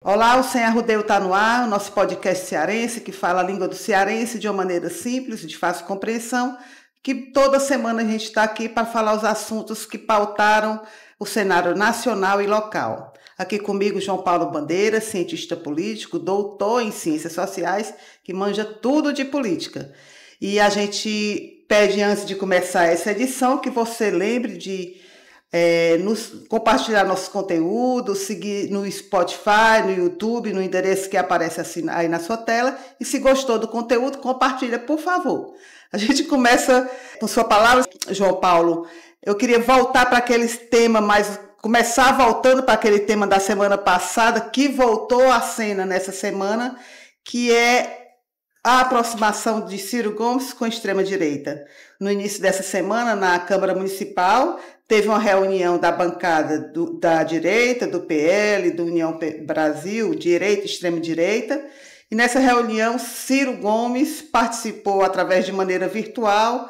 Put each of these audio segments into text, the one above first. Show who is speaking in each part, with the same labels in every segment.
Speaker 1: Olá, o Sem Arrudeio está no ar, o nosso podcast cearense que fala a língua do cearense de uma maneira simples e de fácil compreensão, que toda semana a gente está aqui para falar os assuntos que pautaram o cenário nacional e local. Aqui comigo João Paulo Bandeira, cientista político, doutor em ciências sociais, que manja tudo de política. E a gente pede, antes de começar essa edição, que você lembre de compartilhar nossos conteúdos, seguir no Spotify, no YouTube, no endereço que aparece assim, aí na sua tela. E se gostou do conteúdo, compartilha, por favor. A gente começa com sua palavra, João Paulo. Eu queria voltar para aquele tema, começar voltando para aquele tema da semana passada, que voltou à cena nessa semana, que é a aproximação de Ciro Gomes com a extrema-direita. No início dessa semana, na Câmara Municipal, teve uma reunião da bancada da direita, do PL, do União Brasil, direita e extrema-direita, e nessa reunião Ciro Gomes participou através de maneira virtual,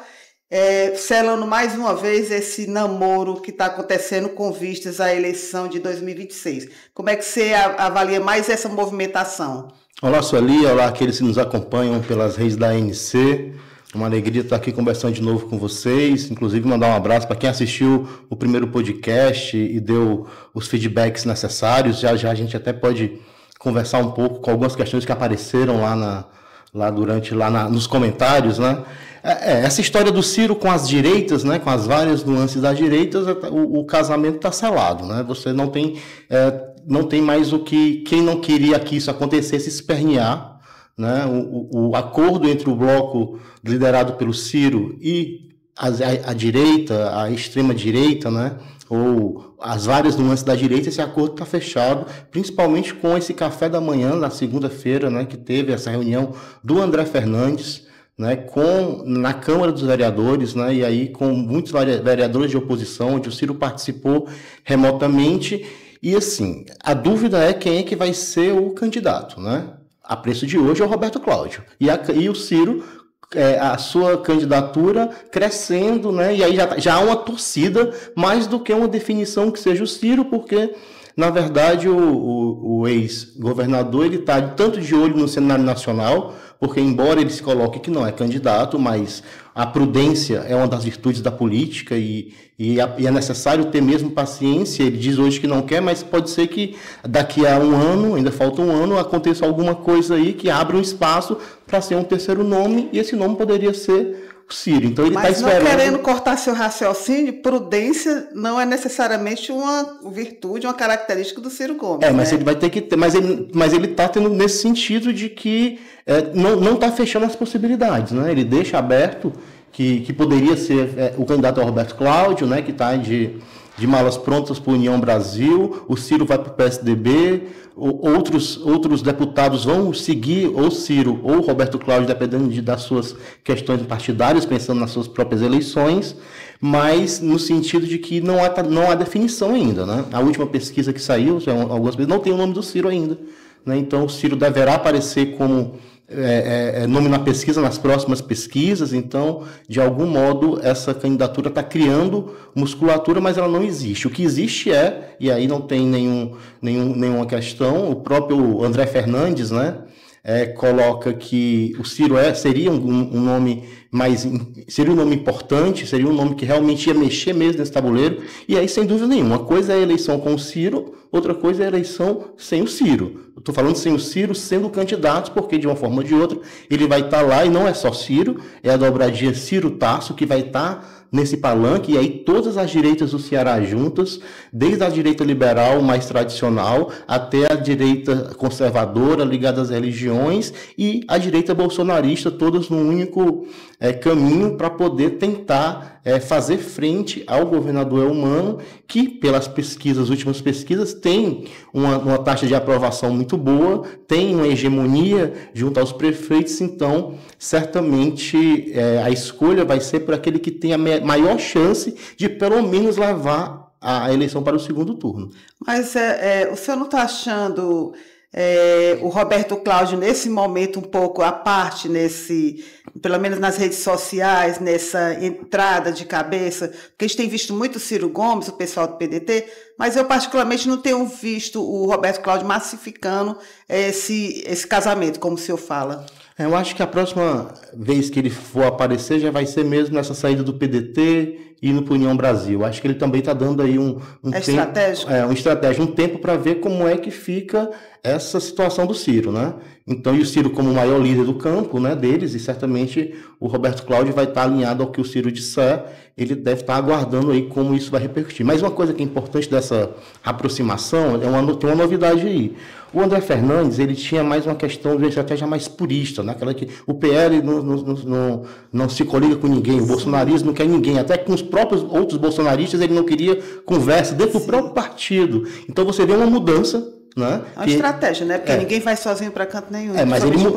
Speaker 1: selando mais uma vez esse namoro que está acontecendo com vistas à eleição de 2026. Como é que você avalia mais essa movimentação?
Speaker 2: Olá, Sueli, olá aqueles que nos acompanham pelas redes da ANC. Uma alegria estar aqui conversando de novo com vocês, inclusive mandar um abraço para quem assistiu o primeiro podcast e deu os feedbacks necessários. Já a gente até pode conversar um pouco com algumas questões que apareceram nos comentários, né? Essa história do Ciro com as direitas, né, com as várias nuances das direitas, o casamento está selado, né? Você não tem mais o que quem não queria que isso acontecesse espernear, né? O acordo entre o bloco liderado pelo Ciro e a direita, a extrema-direita, né? Ou as várias nuances da direita, esse acordo está fechado, principalmente com esse café da manhã, na segunda-feira, né? Que teve essa reunião do André Fernandes, né? Na Câmara dos Vereadores, né? E aí com muitos vereadores de oposição, onde o Ciro participou remotamente. E assim, a dúvida é quem é que vai ser o candidato, né? A preço de hoje é o Roberto Cláudio. E o Ciro, a sua candidatura crescendo, né? E aí já há uma torcida, mais do que uma definição que seja o Ciro, porque, na verdade, o ex-governador ele está tanto de olho no cenário nacional, porque embora ele se coloque que não é candidato, mas a prudência é uma das virtudes da política e é necessário ter mesmo paciência. Ele diz hoje que não quer, mas pode ser que daqui a um ano, ainda falta um ano, aconteça alguma coisa aí que abra um espaço para ser um terceiro nome, e esse nome poderia ser o Ciro. Então ele está esperando.
Speaker 1: Mas não querendo cortar seu raciocínio, prudência não é necessariamente uma virtude, uma característica do Ciro Gomes.
Speaker 2: Mas ele vai ter que ter, mas ele está tendo nesse sentido de que não está fechando as possibilidades, né? Ele deixa aberto que poderia ser o candidato ao Roberto Cláudio, né? Que está de malas prontas para a União Brasil. O Ciro vai para o PSDB. Outros deputados vão seguir ou Ciro ou Roberto Cláudio, dependendo das suas questões partidárias, pensando nas suas próprias eleições, mas no sentido de que não há definição ainda, né? A última pesquisa que saiu, algumas vezes, não tem o nome do Ciro ainda, né? Então o Ciro deverá aparecer como nome na pesquisa, nas próximas pesquisas. Então, de algum modo, essa candidatura está criando musculatura, mas ela não existe. O que existe e aí não tem nenhuma questão, o próprio André Fernandes, né, coloca que o Ciro seria um nome seria um nome importante, seria um nome que realmente ia mexer mesmo nesse tabuleiro. E aí, sem dúvida nenhuma, uma coisa é a eleição com o Ciro, outra coisa é a eleição sem o Ciro. Eu estou falando sem o Ciro sendo candidato, porque de uma forma ou de outra ele vai estar lá, e não é só Ciro, é a dobradinha Ciro-Tasso que vai estar nesse palanque, e aí todas as direitas do Ceará juntas, desde a direita liberal mais tradicional até a direita conservadora ligada às religiões e a direita bolsonarista, todas num único caminho para poder tentar fazer frente ao governador Elmano, que pelas últimas pesquisas, tem uma taxa de aprovação muito boa, tem uma hegemonia junto aos prefeitos. Então certamente a escolha vai ser por aquele que tem a maior chance de pelo menos levar a eleição para o segundo turno.
Speaker 1: Mas o senhor não está achando o Roberto Cláudio, nesse momento, um pouco à parte, pelo menos nas redes sociais, nessa entrada de cabeça, porque a gente tem visto muito o Ciro Gomes, o pessoal do PDT, mas eu particularmente não tenho visto o Roberto Cláudio massificando esse casamento, como o senhor fala.
Speaker 2: Eu acho que a próxima vez que ele for aparecer já vai ser mesmo nessa saída do PDT e no União Brasil. Acho que ele também está dando aí um tempo,
Speaker 1: estratégico?
Speaker 2: Um tempo para ver como é que fica essa situação do Ciro, né? Então, e o Ciro como o maior líder do campo, né, deles, e certamente o Roberto Cláudio vai estar alinhado ao que o Ciro disser, ele deve estar aguardando aí como isso vai repercutir. Mas uma coisa que é importante dessa aproximação, tem uma novidade aí. O André Fernandes, ele tinha mais uma questão de estratégia mais purista, né? Aquela que o PL não se coliga com ninguém, o bolsonarismo não quer ninguém, até com os próprios outros bolsonaristas ele não queria conversa dentro do próprio partido. Então você vê uma mudança, né?
Speaker 1: É uma estratégia, né? Porque ninguém vai sozinho para canto nenhum.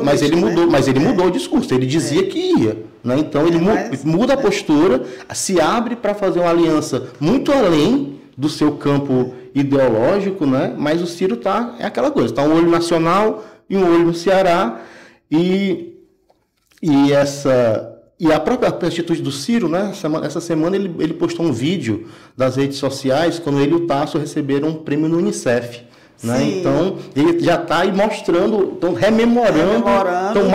Speaker 2: Mas ele mudou o discurso, ele dizia que ia, né? Então ele muda a postura, se abre para fazer uma aliança muito além do seu campo ideológico, né? Mas o Ciro é aquela coisa, está um olho nacional e um olho no Ceará, e a própria atitude do Ciro, né? Essa semana ele postou um vídeo das redes sociais quando ele e o Tasso receberam um prêmio no Unicef. Né? Então, ele já está aí mostrando, rememorando. Então,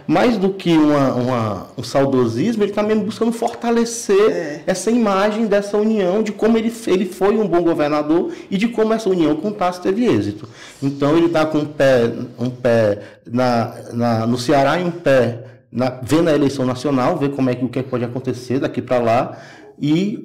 Speaker 2: mais do que um saudosismo, ele está mesmo buscando fortalecer essa imagem dessa união, de como ele foi um bom governador e de como essa união com o Tasso teve êxito. Então, ele está com um pé no Ceará e um pé vendo a eleição nacional, ver o que pode acontecer daqui para lá,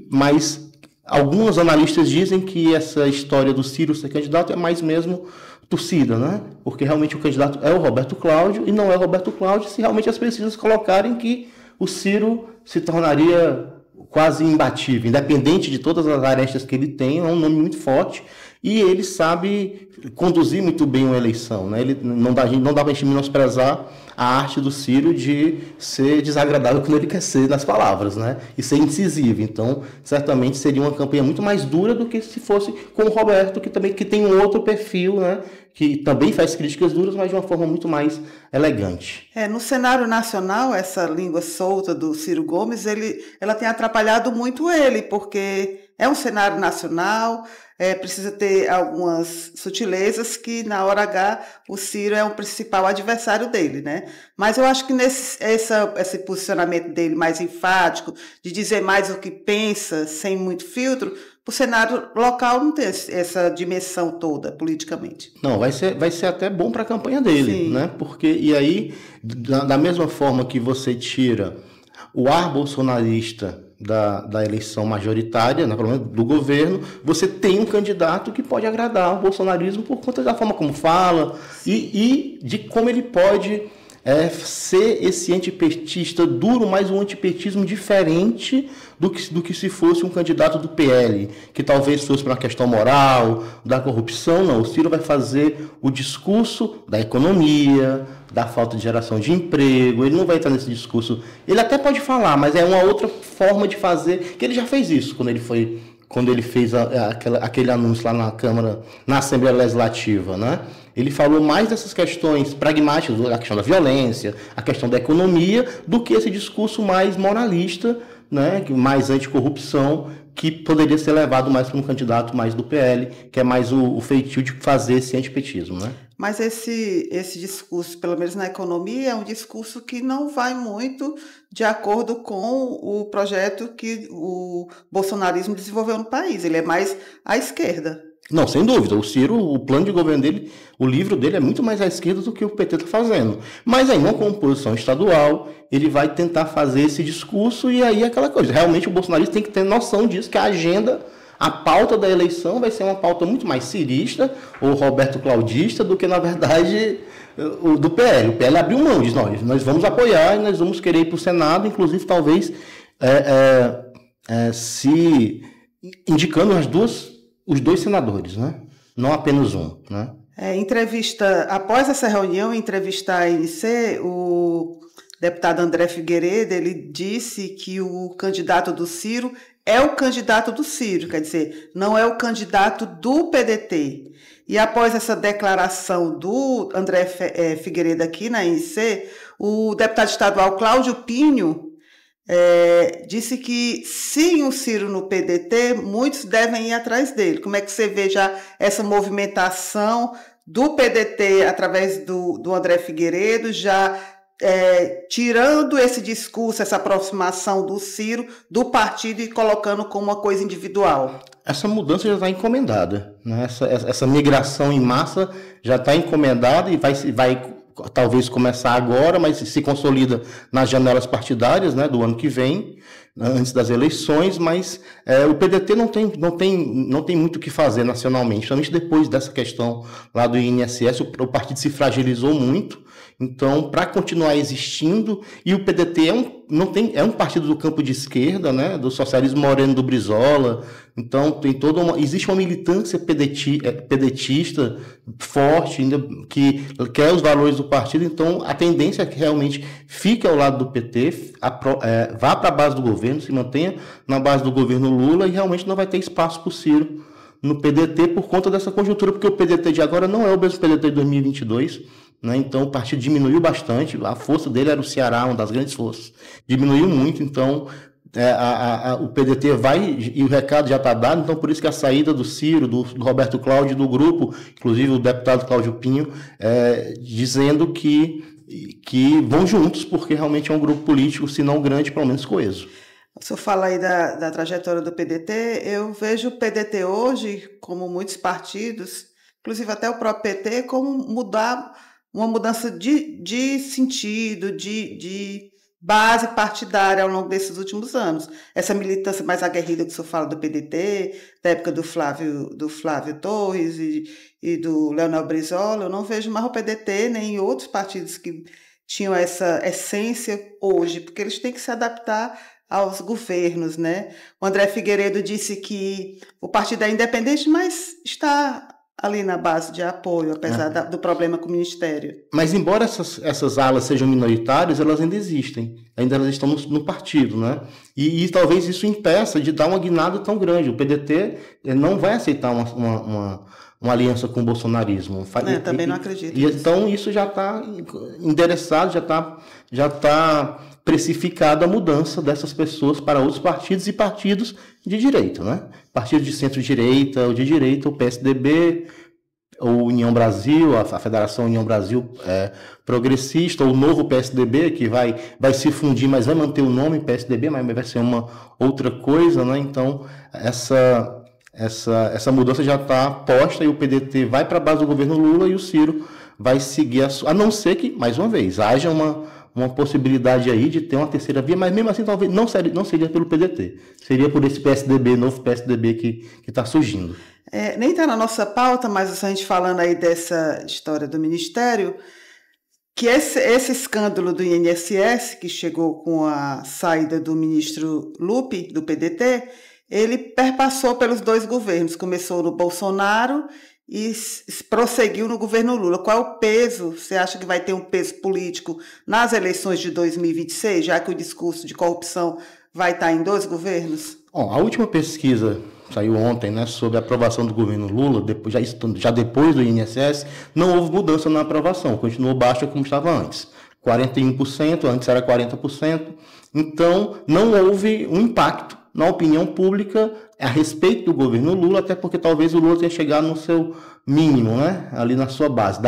Speaker 2: mas alguns analistas dizem que essa história do Ciro ser candidato é mais mesmo torcida, né? Porque realmente o candidato é o Roberto Cláudio, e não é o Roberto Cláudio se realmente as pesquisas colocarem que o Ciro se tornaria quase imbatível, independente de todas as arestas que ele tem, é um nome muito forte, e ele sabe conduzir muito bem uma eleição, né? Não dá para a gente menosprezar a arte do Ciro de ser desagradável quando ele quer ser nas palavras, né? E ser incisivo. Então, certamente seria uma campanha muito mais dura do que se fosse com o Roberto, que tem um outro perfil, né? Que também faz críticas duras, mas de uma forma muito mais elegante.
Speaker 1: No cenário nacional, essa língua solta do Ciro Gomes, ela tem atrapalhado muito ele, porque é um cenário nacional, precisa ter algumas sutilezas que, na hora H, o Ciro é o principal adversário dele, né? Mas eu acho que esse posicionamento dele mais enfático, de dizer mais o que pensa, sem muito filtro, o cenário local não tem essa dimensão toda, politicamente.
Speaker 2: Não, vai ser até bom para a campanha dele, sim, né? Porque, e aí, da mesma forma que você tira o ar bolsonarista da eleição majoritária, né, pelo menos do governo, você tem um candidato que pode agradar o bolsonarismo por conta da forma como fala e de como ele pode ser esse antipetista duro, mas um antipetismo diferente do que se fosse um candidato do PL, que talvez fosse para uma questão moral, da corrupção. Não, o Ciro vai fazer o discurso da economia, da falta de geração de emprego, ele não vai entrar nesse discurso. Ele até pode falar, mas é uma outra forma de fazer, que ele já fez isso quando ele fez aquele anúncio lá na Câmara, na Assembleia Legislativa, né? Ele falou mais dessas questões pragmáticas, a questão da violência, a questão da economia, do que esse discurso mais moralista, né? Mais anticorrupção, que poderia ser levado mais para um candidato mais do PL, que é mais o feitio de fazer esse antipetismo, né?
Speaker 1: Mas esse discurso, pelo menos na economia, é um discurso que não vai muito de acordo com o projeto que o bolsonarismo desenvolveu no país. Ele é mais à esquerda.
Speaker 2: Não, sem dúvida. O Ciro, o plano de governo dele, o livro dele é muito mais à esquerda do que o PT está fazendo. Mas aí, uma composição estadual, ele vai tentar fazer esse discurso e aí aquela coisa. Realmente o bolsonarista tem que ter noção disso, que a agenda, a pauta da eleição vai ser uma pauta muito mais cirista ou Roberto Claudista do que, na verdade, o do PL. O PL abriu mão, diz, nós vamos apoiar e nós vamos querer ir para o Senado, inclusive talvez se indicando os dois senadores, né? Não apenas um, né?
Speaker 1: Após essa reunião, em entrevista à ANC, o deputado André Figueiredo, ele disse que o candidato do Ciro é o candidato do Ciro, quer dizer, não é o candidato do PDT. E após essa declaração do André Figueiredo aqui na INC, o deputado estadual Cláudio Pinho disse que, sem o Ciro no PDT, muitos devem ir atrás dele. Como é que você vê já essa movimentação do PDT através do André Figueiredo, já tirando esse discurso, essa aproximação do Ciro do partido e colocando como uma coisa individual?
Speaker 2: Essa mudança já está encomendada, né? Essa migração em massa já está encomendada e vai talvez começar agora, mas se consolida nas janelas partidárias, né, do ano que vem, antes das eleições, mas o PDT não tem muito o que fazer nacionalmente, principalmente depois dessa questão lá do INSS, o partido se fragilizou muito. Então, para continuar existindo, e o PDT é um partido do campo de esquerda, né, do socialismo moreno do Brizola, então existe uma militância pedetista forte, ainda, que quer os valores do partido, então a tendência é que realmente fique ao lado do PT, vá para a base do governo, se mantenha na base do governo Lula e realmente não vai ter espaço para o Ciro no PDT por conta dessa conjuntura, porque o PDT de agora não é o mesmo PDT de 2022, né? Então o partido diminuiu bastante, a força dele era o Ceará, uma das grandes forças, diminuiu muito, então o PDT vai, e o recado já está dado, então por isso que a saída do Ciro, do Roberto Cláudio, do grupo, inclusive o deputado Cláudio Pinho, dizendo que vão juntos, porque realmente é um grupo político, se não grande, pelo menos coeso.
Speaker 1: O senhor fala aí da trajetória do PDT, eu vejo o PDT hoje, como muitos partidos, inclusive até o próprio PT, como uma mudança de sentido, de base partidária ao longo desses últimos anos. Essa militância mais aguerrida que o senhor fala do PDT, da época do Flávio Torres e do Leonel Brizola, eu não vejo mais o PDT nem outros partidos que tinham essa essência hoje, porque eles têm que se adaptar aos governos, né? O André Figueiredo disse que o partido é independente, mas está ali na base de apoio, apesar do problema com o Ministério.
Speaker 2: Mas embora essas alas sejam minoritárias, elas ainda existem, ainda elas estão no partido, né? E talvez isso impeça de dar uma guinada tão grande. O PDT não vai aceitar uma aliança com o bolsonarismo.
Speaker 1: Também não acredito.
Speaker 2: Então isso já está endereçado, já está precificado a mudança dessas pessoas para outros partidos e partidos de direita, né? Partido de centro-direita ou de direita, o PSDB, ou União Brasil, a Federação União Brasil Progressista, ou o novo PSDB, que vai se fundir, mas vai manter o nome PSDB, mas vai ser uma outra coisa, né? Então, essa mudança já está posta e o PDT vai para a base do governo Lula e o Ciro vai seguir, a não ser que, mais uma vez, haja uma possibilidade aí de ter uma terceira via, mas mesmo assim talvez não seria pelo PDT, seria por esse PSDB, novo PSDB que está surgindo.
Speaker 1: Nem está na nossa pauta, mas a gente falando aí dessa história do Ministério, que esse escândalo do INSS, que chegou com a saída do ministro Lupe, do PDT, ele perpassou pelos dois governos, começou no Bolsonaro e prosseguiu no governo Lula. Qual é o peso? Você acha que vai ter um peso político nas eleições de 2026, já que o discurso de corrupção vai estar em dois governos?
Speaker 2: Bom, a última pesquisa saiu ontem, né, sobre a aprovação do governo Lula, já depois do INSS, não houve mudança na aprovação, continuou baixa como estava antes. 41%, antes era 40%, então não houve um impacto na opinião pública a respeito do governo Lula, até porque talvez o Lula tenha chegado no seu mínimo, né? Ali na sua base.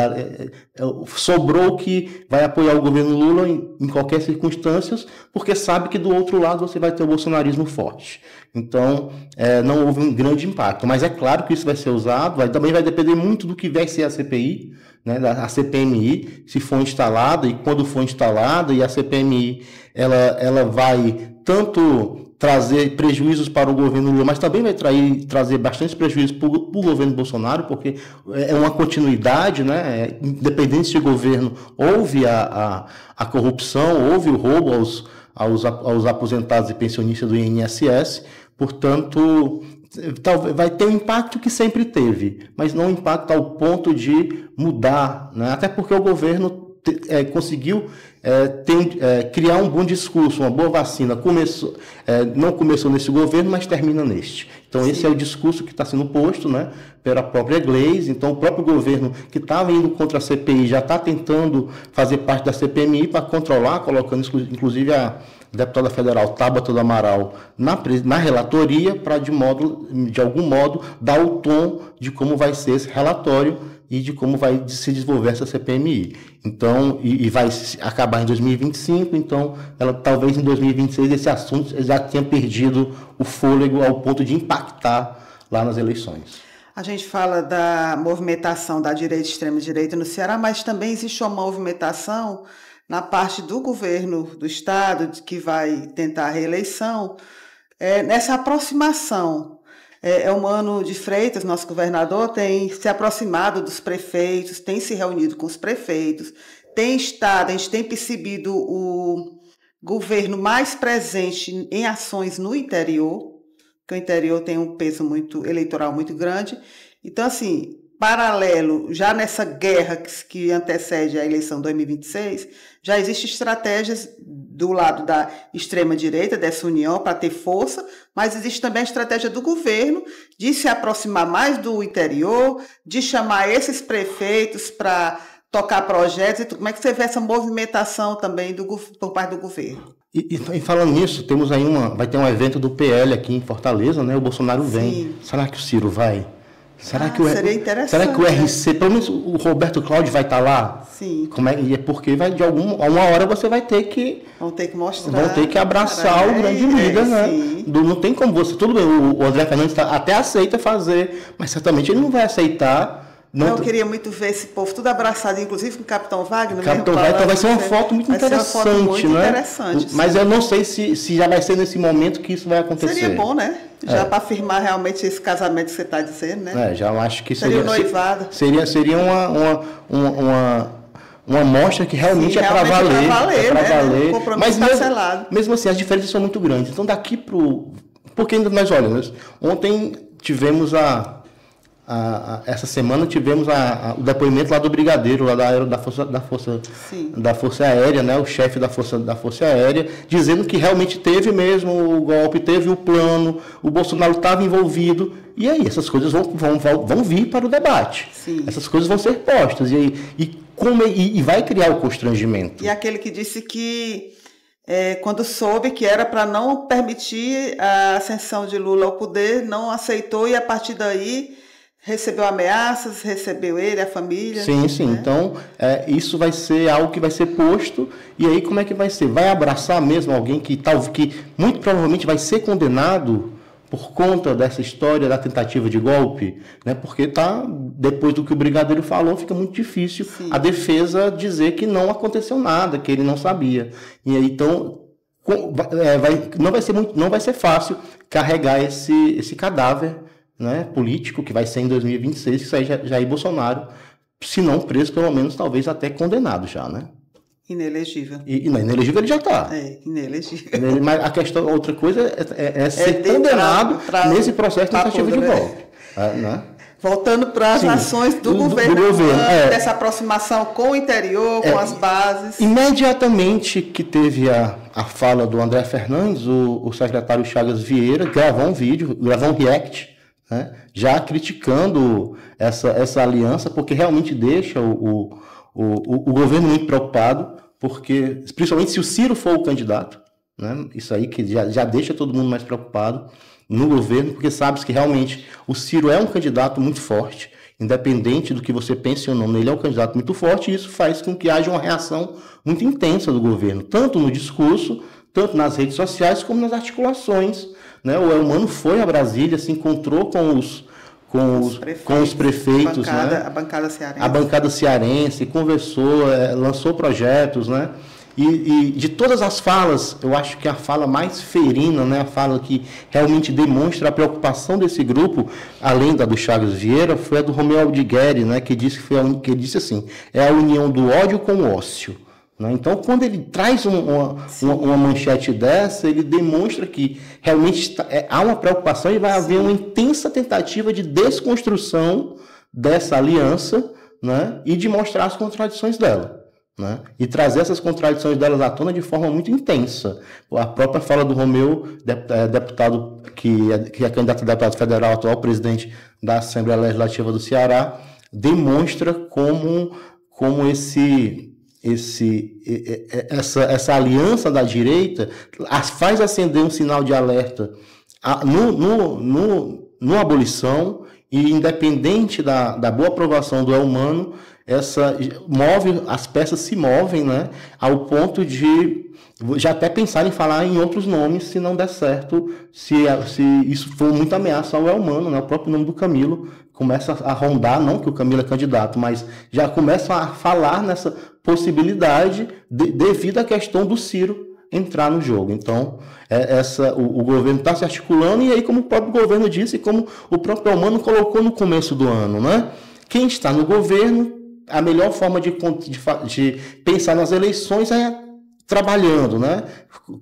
Speaker 2: Sobrou que vai apoiar o governo Lula em qualquer circunstância, porque sabe que do outro lado você vai ter o bolsonarismo forte. Então, não houve um grande impacto. Mas é claro que isso vai ser usado, também vai depender muito do que vai ser a CPI, né? A CPMI, se for instalada, e quando for instalada, e a CPMI ela vai tanto trazer prejuízos para o governo Lula, mas também vai trazer bastante prejuízos para o governo Bolsonaro, porque é uma continuidade, né? Independente de governo, houve a corrupção, houve o roubo aos aposentados e pensionistas do INSS, portanto, vai ter um impacto que sempre teve, mas não um impacto ao ponto de mudar, né? Até porque o governo conseguiu criar um bom discurso, uma boa vacina. Não começou nesse governo, mas termina neste. Então, esse é o discurso que está sendo posto, né, pela própria Gleisi. Então, o próprio governo que estava indo contra a CPI já está tentando fazer parte da CPMI para controlar, colocando inclusive a deputada federal Tabata do Amaral na relatoria para, de algum modo, dar o tom de como vai ser esse relatório e de como vai se desenvolver essa CPMI. Então, e vai acabar em 2025, então, talvez em 2026 esse assunto já tenha perdido o fôlego ao ponto de impactar lá nas eleições.
Speaker 1: A gente fala da movimentação da direita e extrema-direita no Ceará, mas também existe uma movimentação na parte do governo do Estado, que vai tentar a reeleição, nessa aproximação. Eumano de Freitas, nosso governador, tem se aproximado dos prefeitos, tem se reunido com os prefeitos, a gente tem percebido o governo mais presente em ações no interior, porque o interior tem um peso eleitoral muito grande. Então, assim, paralelo, já nessa guerra que antecede a eleição de 2026, já existem estratégias do lado da extrema-direita, dessa união, para ter força, mas existe também a estratégia do governo de se aproximar mais do interior, de chamar esses prefeitos para tocar projetos. Como é que você vê essa movimentação também por parte do governo?
Speaker 2: E falando nisso, temos aí vai ter um evento do PL aqui em Fortaleza, né? O Bolsonaro vem. Sim. Será que o Ciro vai?
Speaker 1: Seria interessante.
Speaker 2: Será que o RC, pelo menos o Roberto Cláudio vai estar lá?
Speaker 1: Sim.
Speaker 2: Porque uma hora você vai ter que...
Speaker 1: Vão ter que mostrar.
Speaker 2: Vão ter que abraçar o grande líder, né?
Speaker 1: Sim.
Speaker 2: Não tem como você... Tudo bem, o André Fernandes até aceita fazer, mas certamente ele não vai aceitar...
Speaker 1: Eu queria muito ver esse povo tudo abraçado, inclusive com o Capitão Wagner.
Speaker 2: Capitão Wagner, então vai ser uma foto muito interessante, né?
Speaker 1: Interessante,
Speaker 2: mas eu não sei se já vai ser nesse momento que isso vai acontecer.
Speaker 1: Seria bom, né? Já para afirmar realmente esse casamento que você está dizendo, né?
Speaker 2: Já acho que
Speaker 1: seria noivado.
Speaker 2: Seria uma amostra que realmente é para valer.
Speaker 1: Valer. Um compromisso parcelado.
Speaker 2: Mesmo assim, as diferenças são muito grandes. Então, daqui para o... Porque ainda nós olhamos, ontem tivemos essa semana tivemos o depoimento lá do brigadeiro, lá da Força Aérea, né, o chefe da Força Aérea, dizendo que realmente teve mesmo o golpe, teve o plano, o Bolsonaro estava envolvido, e aí essas coisas vão vir para o debate.
Speaker 1: Sim.
Speaker 2: Essas coisas vão ser postas, e vai criar o constrangimento.
Speaker 1: E aquele que disse que quando soube que era para não permitir a ascensão de Lula ao poder, não aceitou, e a partir daí recebeu ameaças, recebeu ele, a família.
Speaker 2: Sim. Né? Então, isso vai ser algo que vai ser posto. E aí, como é que vai ser? Vai abraçar mesmo alguém que muito provavelmente vai ser condenado por conta dessa história da tentativa de golpe? Né? Porque depois do que o brigadeiro falou, fica muito difícil a defesa dizer que não aconteceu nada, que ele não sabia. E aí, então, não vai ser fácil carregar esse cadáver, né, político, que vai ser em 2026, que sai Jair Bolsonaro, se não preso, pelo menos, talvez até condenado já, né?
Speaker 1: Inelegível.
Speaker 2: Inelegível ele já está.
Speaker 1: Inelegível.
Speaker 2: Mas a questão, outra coisa é ser condenado nesse processo de tentativa de golpe. Né?
Speaker 1: Voltando para as ações do governo. Dessa aproximação com o interior, com as bases.
Speaker 2: Imediatamente que teve a fala do André Fernandes, o secretário Chagas Vieira gravou um react, né, já criticando essa aliança, porque realmente deixa o governo muito preocupado, porque, principalmente se o Ciro for o candidato, né, isso aí que já deixa todo mundo mais preocupado no governo, porque sabe que realmente o Ciro é um candidato muito forte, independente do que você pense ou não, ele é um candidato muito forte, e isso faz com que haja uma reação muito intensa do governo, tanto no discurso, tanto nas redes sociais, como nas articulações. Né? O Eumano foi a Brasília, se encontrou com os prefeitos,
Speaker 1: a bancada cearense.
Speaker 2: A bancada cearense, conversou, lançou projetos, né? E de todas as falas, eu acho que a fala mais ferina, né, a fala que realmente demonstra a preocupação desse grupo, além da do Chagas Vieira, foi a do Romeu Aldigueri, né, que disse assim, é a união do ódio com o ócio. Então, quando ele traz uma manchete dessa, ele demonstra que realmente há uma preocupação e vai haver uma intensa tentativa de desconstrução dessa aliança, né, e de mostrar as contradições dela. né? E trazer essas contradições delas à tona de forma muito intensa. A própria fala do Romeu, deputado que é candidato a deputado federal, atual presidente da Assembleia Legislativa do Ceará, demonstra como essa aliança da direita faz acender um sinal de alerta no abolição, e independente da boa aprovação do humano, as peças se movem, né, ao ponto de já até pensar em falar em outros nomes se não der certo, se isso for muita ameaça ao humano, né? O próprio nome do Camilo começa a rondar, não que o Camilo é candidato, mas já começam a falar nessa possibilidade devido à questão do Ciro entrar no jogo. Então, o governo está se articulando, e aí, como o próprio governo disse, como o próprio Elmano colocou no começo do ano, né? Quem está no governo, a melhor forma de pensar nas eleições é trabalhando, né?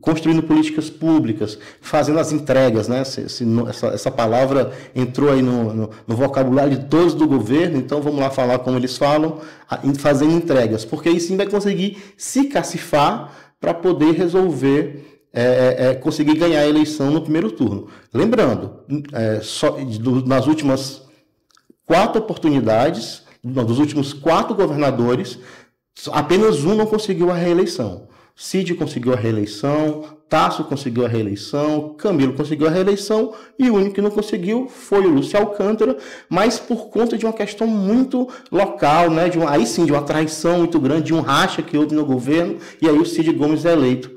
Speaker 2: Construindo políticas públicas, fazendo as entregas, né? Essa palavra entrou aí no vocabulário de todos do governo, então vamos lá falar como eles falam, fazendo entregas, porque aí sim vai conseguir se cacifar para poder resolver, conseguir ganhar a eleição no primeiro turno. Lembrando, nas últimas 4 oportunidades, dos últimos 4 governadores, apenas um não conseguiu a reeleição. Cid conseguiu a reeleição, Tasso conseguiu a reeleição, Camilo conseguiu a reeleição, e o único que não conseguiu foi o Lúcio Alcântara, mas por conta de uma questão muito local, né, de uma traição muito grande, de um racha que houve no governo, e aí o Cid Gomes é eleito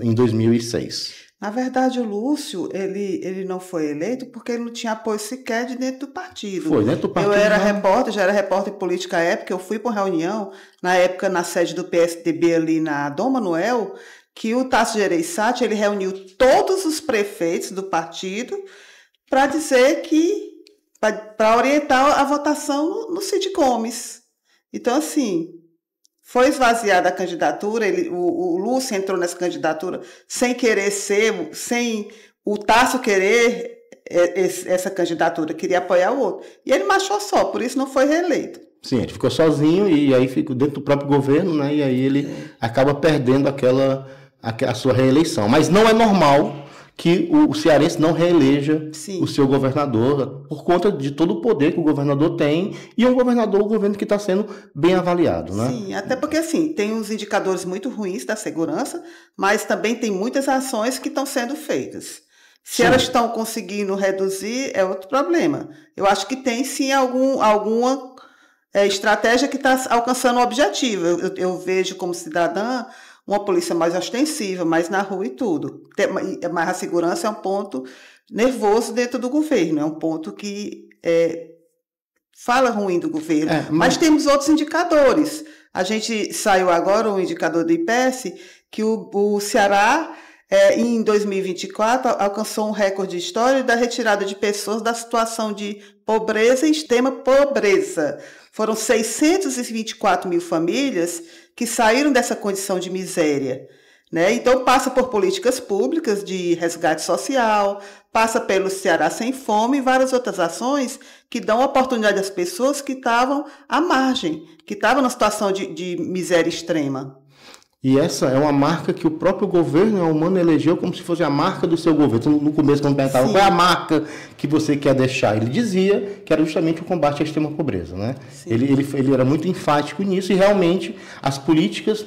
Speaker 2: em 2006.
Speaker 1: Na verdade, o Lúcio, ele não foi eleito porque ele não tinha apoio sequer de dentro do partido.
Speaker 2: Foi dentro do partido.
Speaker 1: Eu já era repórter política à época, eu fui para uma reunião, na época na sede do PSDB ali na Dom Manuel, que o Tasso Gereissati, ele reuniu todos os prefeitos do partido para dizer para orientar a votação no Cid Gomes. Então, assim, foi esvaziada a candidatura, o Lúcio entrou nessa candidatura sem querer sem o Tasso querer essa candidatura, queria apoiar o outro. E ele marchou só, por isso não foi reeleito.
Speaker 2: Sim, ele ficou sozinho e aí ficou dentro do próprio governo, né? E aí ele acaba perdendo a sua reeleição. Mas não é normal que o cearense não reeleja o seu governador, por conta de todo o poder que o governador tem, e o governo que está sendo bem avaliado, né?
Speaker 1: Sim, até porque assim, tem uns indicadores muito ruins da segurança, mas também tem muitas ações que estão sendo feitas. Se elas estão conseguindo reduzir, é outro problema. Eu acho que tem sim alguma estratégia que está alcançando o objetivo. Eu vejo como cidadã uma polícia mais ostensiva, mais na rua e tudo. Mas a segurança é um ponto nervoso dentro do governo, é um ponto que fala ruim do governo. Mas temos outros indicadores. A gente saiu agora um indicador do IPES que o Ceará, em 2024, alcançou um recorde histórico da retirada de pessoas da situação de pobreza e extrema pobreza. Foram 624 mil famílias que saíram dessa condição de miséria, né? Então, passa por políticas públicas de resgate social, passa pelo Ceará Sem Fome e várias outras ações que dão oportunidade às pessoas que estavam à margem, que estavam na situação de miséria extrema.
Speaker 2: E essa é uma marca que o próprio governo humano elegeu como se fosse a marca do seu governo. Então, no começo, quando perguntava qual é a marca que você quer deixar, ele dizia que era justamente o combate à extrema pobreza, né? Ele era muito enfático nisso, e realmente as políticas,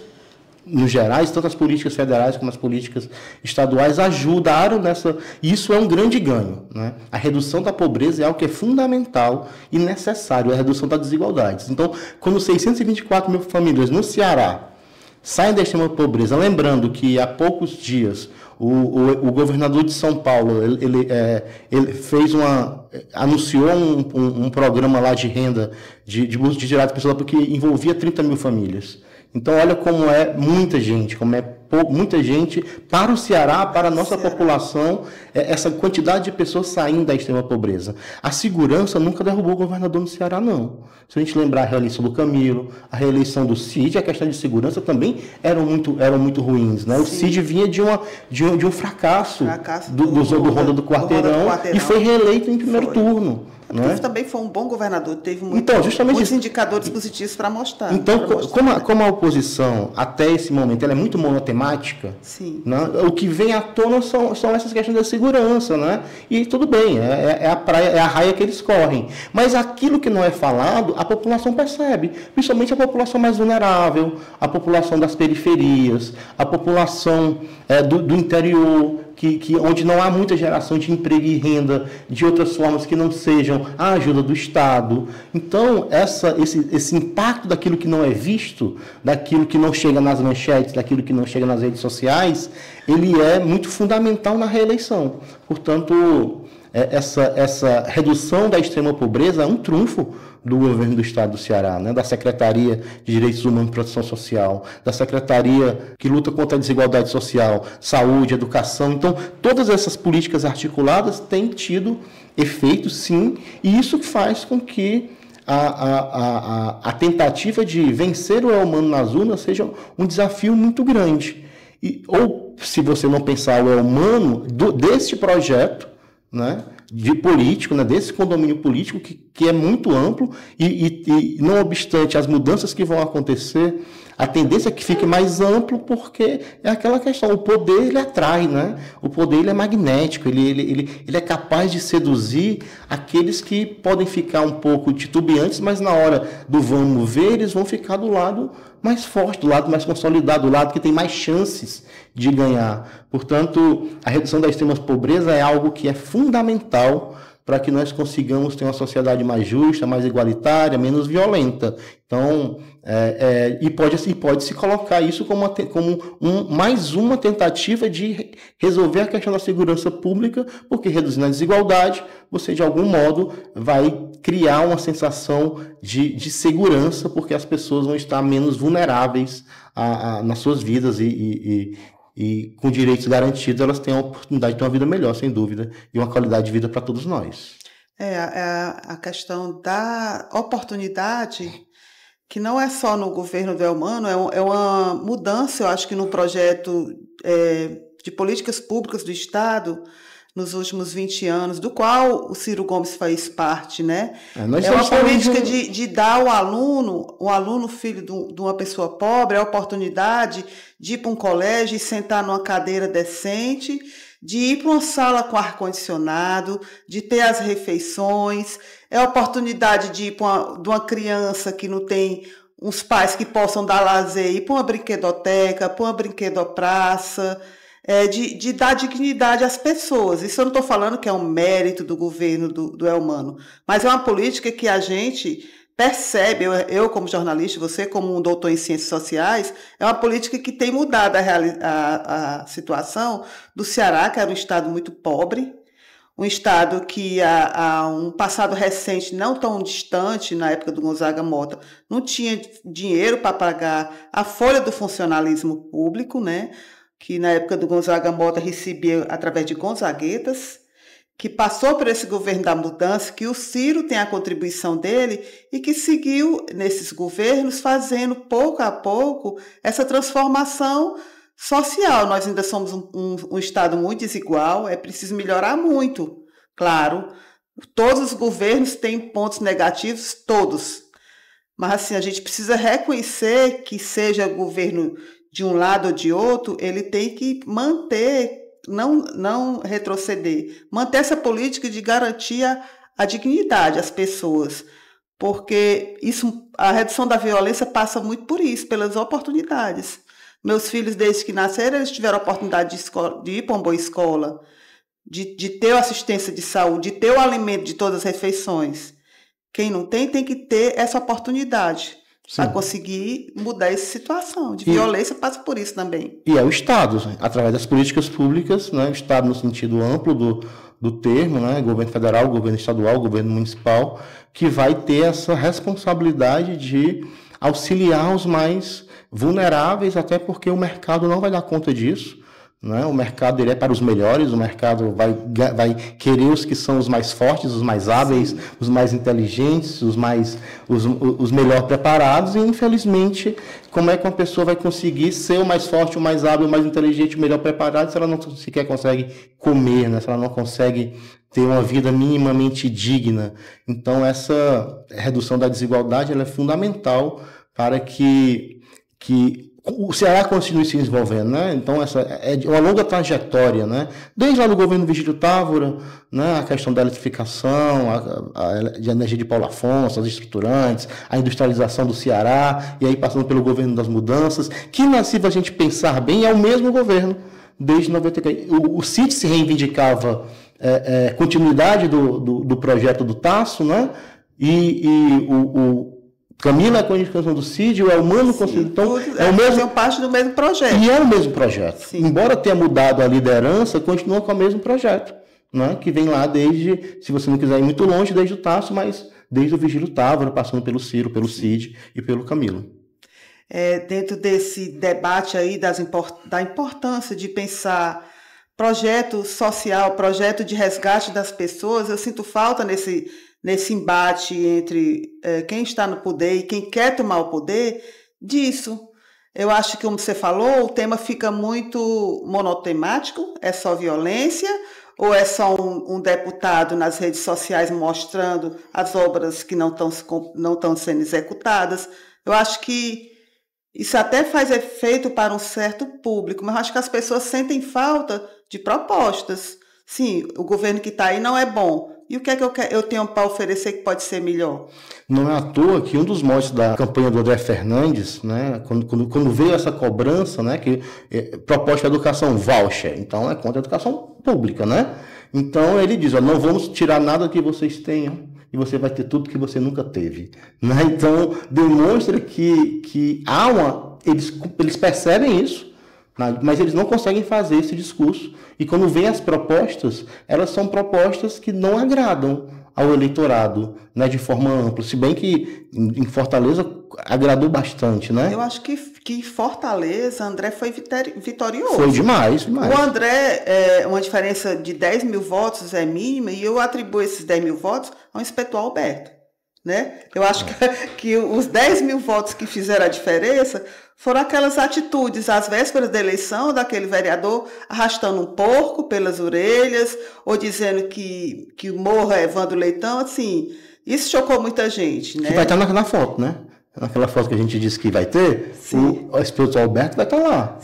Speaker 2: no gerais, tanto as políticas federais como as políticas estaduais ajudaram nessa. E isso é um grande ganho, né? A redução da pobreza é algo que é fundamental e necessário, a redução das desigualdades. Então, quando 624 mil famílias no Ceará saem da extrema pobreza, lembrando que há poucos dias o governador de São Paulo ele anunciou um programa lá de renda de tirar as pessoas, porque envolvia 30 mil famílias. Então, olha como é muita gente, muita gente para o Ceará, para a nossa população, essa quantidade de pessoas saindo da extrema pobreza. A segurança nunca derrubou o governador no Ceará, não. Se a gente lembrar a reeleição do Camilo, a reeleição do Cid, a questão de segurança também eram muito ruins, né? O Cid vinha de um fracasso do Ronda do Quarteirão, e foi reeleito em primeiro turno.
Speaker 1: Porque também foi um bom governador, teve
Speaker 2: muitos
Speaker 1: indicadores positivos para mostrar.
Speaker 2: Então, como a oposição, até esse momento, ela é muito monotemática,
Speaker 1: sim,
Speaker 2: né? O que vem à tona são essas questões da segurança, né? E tudo bem, é a praia, é a raia que eles correm. Mas aquilo que não é falado, a população percebe, principalmente a população mais vulnerável, a população das periferias, a população do interior, onde não há muita geração de emprego e renda de outras formas que não sejam a ajuda do Estado. Então, esse impacto daquilo que não é visto, daquilo que não chega nas manchetes, daquilo que não chega nas redes sociais, ele é muito fundamental na reeleição. Portanto, essa redução da extrema pobreza é um trunfo do governo do Estado do Ceará, né? Da Secretaria de Direitos Humanos e Proteção Social, da Secretaria que luta contra a desigualdade social, saúde, educação. Então, todas essas políticas articuladas têm tido efeito, sim, e isso faz com que a tentativa de vencer o humano nas urnas seja um desafio muito grande. Ou, se você não pensar o humano deste projeto, né, de político, né, desse condomínio político que é muito amplo e não obstante as mudanças que vão acontecer, a tendência é que fique mais amplo, porque é aquela questão, o poder ele atrai, né? O poder ele é magnético, ele é capaz de seduzir aqueles que podem ficar um pouco titubeantes, mas na hora do vamos ver, eles vão ficar do lado mais forte, do lado mais consolidado, do lado que tem mais chances de ganhar. Portanto, a redução da extrema pobreza é algo que é fundamental para que nós consigamos ter uma sociedade mais justa, mais igualitária, menos violenta. Então, pode se colocar isso como mais uma tentativa de resolver a questão da segurança pública, porque reduzindo a desigualdade, você de algum modo vai criar uma sensação de segurança, porque as pessoas vão estar menos vulneráveis nas suas vidas e com direitos garantidos, elas têm a oportunidade de ter uma vida melhor, sem dúvida, e uma qualidade de vida para todos nós.
Speaker 1: A questão da oportunidade, que não é só no governo do Elmano, é uma mudança, eu acho que no projeto de políticas públicas do Estado, nos últimos 20 anos, do qual o Ciro Gomes faz parte, né? É uma política de dar ao aluno filho de uma pessoa pobre, a oportunidade de ir para um colégio e sentar numa cadeira decente, de ir para uma sala com ar-condicionado, de ter as refeições, é a oportunidade de ir de uma criança que não tem uns pais que possam dar lazer, ir para uma brinquedoteca, para uma brinquedopraça, de dar dignidade às pessoas. Isso eu não estou falando que é um mérito do governo do Elmano, mas é uma política que a gente percebe, eu como jornalista, você como um doutor em ciências sociais, é uma política que tem mudado a situação do Ceará, que era um estado muito pobre, um estado que há um passado recente, não tão distante, na época do Gonzaga Mota, não tinha dinheiro para pagar a folha do funcionalismo público, né? Que na época do Gonzaga Mota recebia através de gonzaguetas, que passou por esse governo da mudança, que o Ciro tem a contribuição dele e que seguiu nesses governos fazendo pouco a pouco essa transformação social. Nós ainda somos um estado muito desigual, é preciso melhorar muito, claro. Todos os governos têm pontos negativos, todos. Mas assim, a gente precisa reconhecer que seja governo de um lado ou de outro, ele tem que manter, não retroceder, manter essa política de garantir a dignidade às pessoas, porque a redução da violência passa muito por isso, pelas oportunidades. Meus filhos, desde que nasceram, eles tiveram a oportunidade de ir para uma boa escola, de ter assistência de saúde, de ter o alimento de todas as refeições. Quem não tem que ter essa oportunidade para conseguir mudar essa situação de violência, passa por isso também.
Speaker 2: E é o Estado, através das políticas públicas, né? O Estado no sentido amplo do termo, né? Governo federal, governo estadual, governo municipal, que vai ter essa responsabilidade de auxiliar os mais vulneráveis, até porque o mercado não vai dar conta disso, né? O mercado ele é para os melhores, o mercado vai querer os que são os mais fortes, os mais hábeis, os mais inteligentes, os melhor preparados, e infelizmente, como é que uma pessoa vai conseguir ser o mais forte, o mais hábil, o mais inteligente, o melhor preparado, se ela não sequer consegue comer, né? Se ela não consegue ter uma vida minimamente digna? Então, essa redução da desigualdade ela é fundamental para que o Ceará continue se desenvolvendo, né? Então, essa é uma longa trajetória, né? Desde lá do governo Vigílio Távora, né? A questão da eletrificação, de energia de Paulo Afonso, as estruturantes, a industrialização do Ceará, e aí passando pelo governo das mudanças, que, se a gente pensar bem, é o mesmo governo desde 94. O CIT se reivindicava continuidade do projeto do Tasso, né? E o Camila é a qualificação do CID, o Elmano Conselho. Então,
Speaker 1: faziam parte do mesmo projeto.
Speaker 2: E é o mesmo projeto.
Speaker 1: Sim.
Speaker 2: Embora tenha mudado a liderança, continua com o mesmo projeto, né? Que vem lá desde, se você não quiser ir muito longe, desde o Tasso, mas desde o Vigílio Távora, passando pelo Ciro, pelo CID e pelo Camilo.
Speaker 1: Dentro desse debate aí da importância de pensar projeto social, projeto de resgate das pessoas, eu sinto falta nesse embate entre quem está no poder e quem quer tomar o poder, disso. Eu acho que, como você falou, o tema fica muito monotemático, é só violência, ou é só um deputado nas redes sociais mostrando as obras que não estão sendo executadas. Eu acho que isso até faz efeito para um certo público, mas eu acho que as pessoas sentem falta de propostas. Sim, o governo que está aí não é bom. E o que é que eu tenho para oferecer que pode ser melhor?
Speaker 2: Não é à toa que um dos motes da campanha do André Fernandes, né, quando veio essa cobrança, né, que proposta de educação voucher, então é contra a educação pública, né? Então ele diz, não vamos tirar nada que vocês tenham e você vai ter tudo que você nunca teve, né? Então demonstra que eles percebem isso, mas eles não conseguem fazer esse discurso. E quando vem as propostas, elas são propostas que não agradam ao eleitorado, né, de forma ampla. Se bem que em Fortaleza agradou bastante, né?
Speaker 1: Eu acho que em Fortaleza, André foi vitorioso.
Speaker 2: Foi demais.
Speaker 1: O André, uma diferença de 10 mil votos é mínima, e eu atribuo esses 10 mil votos ao inspetor Alberto, né? Eu acho que os 10 mil votos que fizeram a diferença foram aquelas atitudes, às vésperas da eleição, daquele vereador arrastando um porco pelas orelhas, ou dizendo que o morro é Evandro Leitão, assim, isso chocou muita gente, né?
Speaker 2: Que vai estar na foto, né? Naquela foto que a gente disse que vai ter, o inspetor Alberto vai estar lá,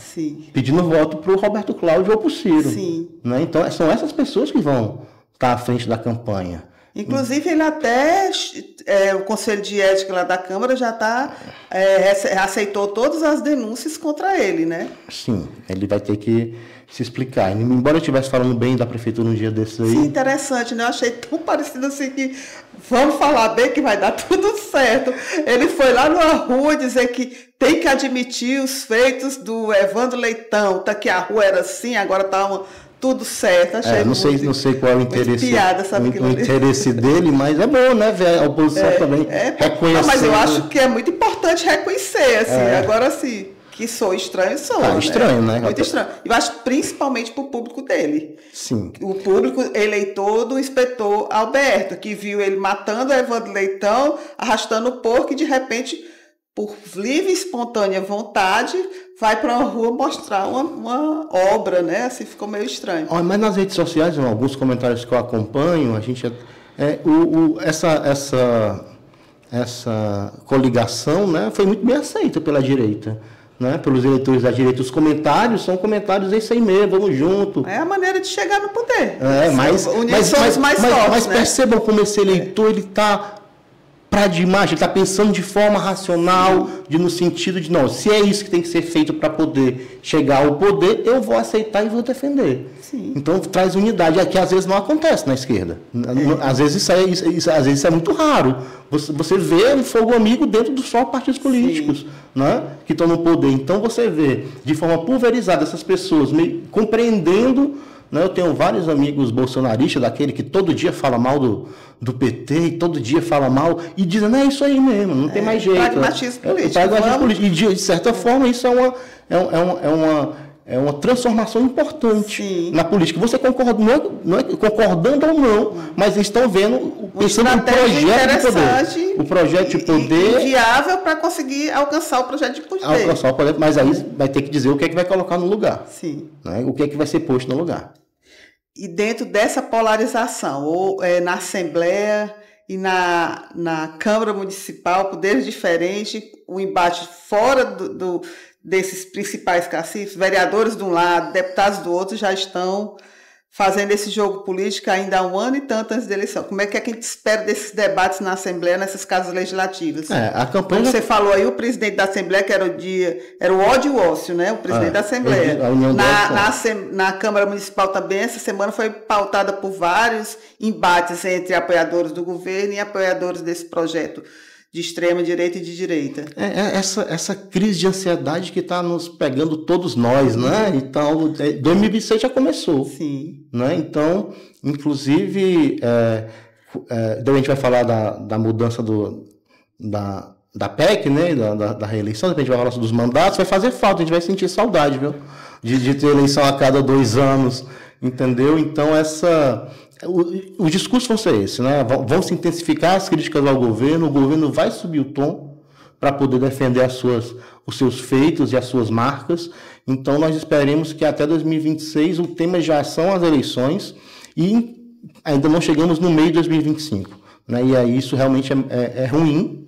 Speaker 2: pedindo voto para o Roberto Cláudio ou para o Ciro.
Speaker 1: Sim.
Speaker 2: Né? Então, são essas pessoas que vão estar à frente da campanha.
Speaker 1: Inclusive, ele até, o Conselho de Ética lá da Câmara já aceitou todas as denúncias contra ele, né?
Speaker 2: Sim, ele vai ter que se explicar. Embora eu estivesse falando bem da prefeitura um dia desses aí...
Speaker 1: Sim, interessante, né? Eu achei tão parecido assim que vamos falar bem que vai dar tudo certo. Ele foi lá numa rua dizer que tem que admitir os feitos do Evandro Leitão, que a rua era assim, agora está tudo certo. Achei
Speaker 2: não sei qual é o interesse,
Speaker 1: piada, sabe,
Speaker 2: o interesse dele, mas é bom, né, ver a oposição também reconhecer.
Speaker 1: Mas eu acho que é muito importante reconhecer, assim, agora sim, que sou estranho, sou.
Speaker 2: Estranho, né?
Speaker 1: Muito estranho. Eu acho principalmente para o público dele.
Speaker 2: Sim.
Speaker 1: O público eleitor do inspetor Alberto, que viu ele matando o Evandro Leitão, arrastando o porco e de repente, por livre e espontânea vontade, vai para uma rua mostrar uma obra, né? Assim, ficou meio estranho.
Speaker 2: Mas nas redes sociais, em alguns comentários que eu acompanho, a gente essa coligação, né, foi muito bem aceita pela direita, né, pelos eleitores da direita. Os comentários são comentários isso aí mesmo, vamos junto.
Speaker 1: É a maneira de chegar no poder.
Speaker 2: Mas percebam como esse eleitor ele está pragmático, ele está pensando de forma racional, no sentido de, não, se é isso que tem que ser feito para poder chegar ao poder, eu vou aceitar e vou defender.
Speaker 1: Sim.
Speaker 2: Então traz unidade, que às vezes não acontece na esquerda. Às vezes isso é muito raro. Você vê um fogo amigo dentro dos só partidos políticos, né, que estão no poder. Então você vê de forma pulverizada essas pessoas compreendendo. Eu tenho vários amigos bolsonaristas, daquele que todo dia fala mal do PT, e todo dia fala mal, e dizem, não, é isso aí mesmo, não tem mais jeito.
Speaker 1: Pragmatismo político.
Speaker 2: E de certa forma isso uma transformação importante
Speaker 1: Sim.
Speaker 2: na política. Você concorda, não é concordando ou não, mas estão vendo pensando no projeto de poder. O projeto de poder.
Speaker 1: Viável para conseguir alcançar o projeto de poder.
Speaker 2: Alcançar o poder, mas aí vai ter que dizer o que é que vai colocar no lugar.
Speaker 1: Sim.
Speaker 2: Né? O que é que vai ser posto no lugar.
Speaker 1: E dentro dessa polarização, ou na Assembleia e na Câmara Municipal, poderes diferentes, o embate fora desses principais caciques, vereadores de um lado, deputados do outro, já estão fazendo esse jogo político ainda há um ano e tanto antes da eleição. Como é que a gente espera desses debates na Assembleia, nessas casas legislativas?
Speaker 2: A campanha...
Speaker 1: Como você falou aí, o presidente da Assembleia, que era o ódio e o ócio, né? O presidente da Assembleia. Na Câmara Municipal também, essa semana foi pautada por vários embates entre apoiadores do governo e apoiadores desse projeto de extrema direita e de direita.
Speaker 2: Essa crise de ansiedade que está nos pegando todos nós, né? Então, 2026 já começou.
Speaker 1: Sim.
Speaker 2: Né? Então, inclusive, a gente vai falar da mudança da PEC, né? Da reeleição, depois a gente vai falar dos mandatos, vai fazer falta, a gente vai sentir saudade, viu? De ter eleição a cada 2 anos, entendeu? Então, os discursos vão ser esses, né? Vão se intensificar as críticas ao governo, o governo vai subir o tom para poder defender os seus feitos e as suas marcas. Então, nós esperemos que até 2026 o tema já são as eleições e ainda não chegamos no meio de 2025. Né? E aí isso realmente é ruim,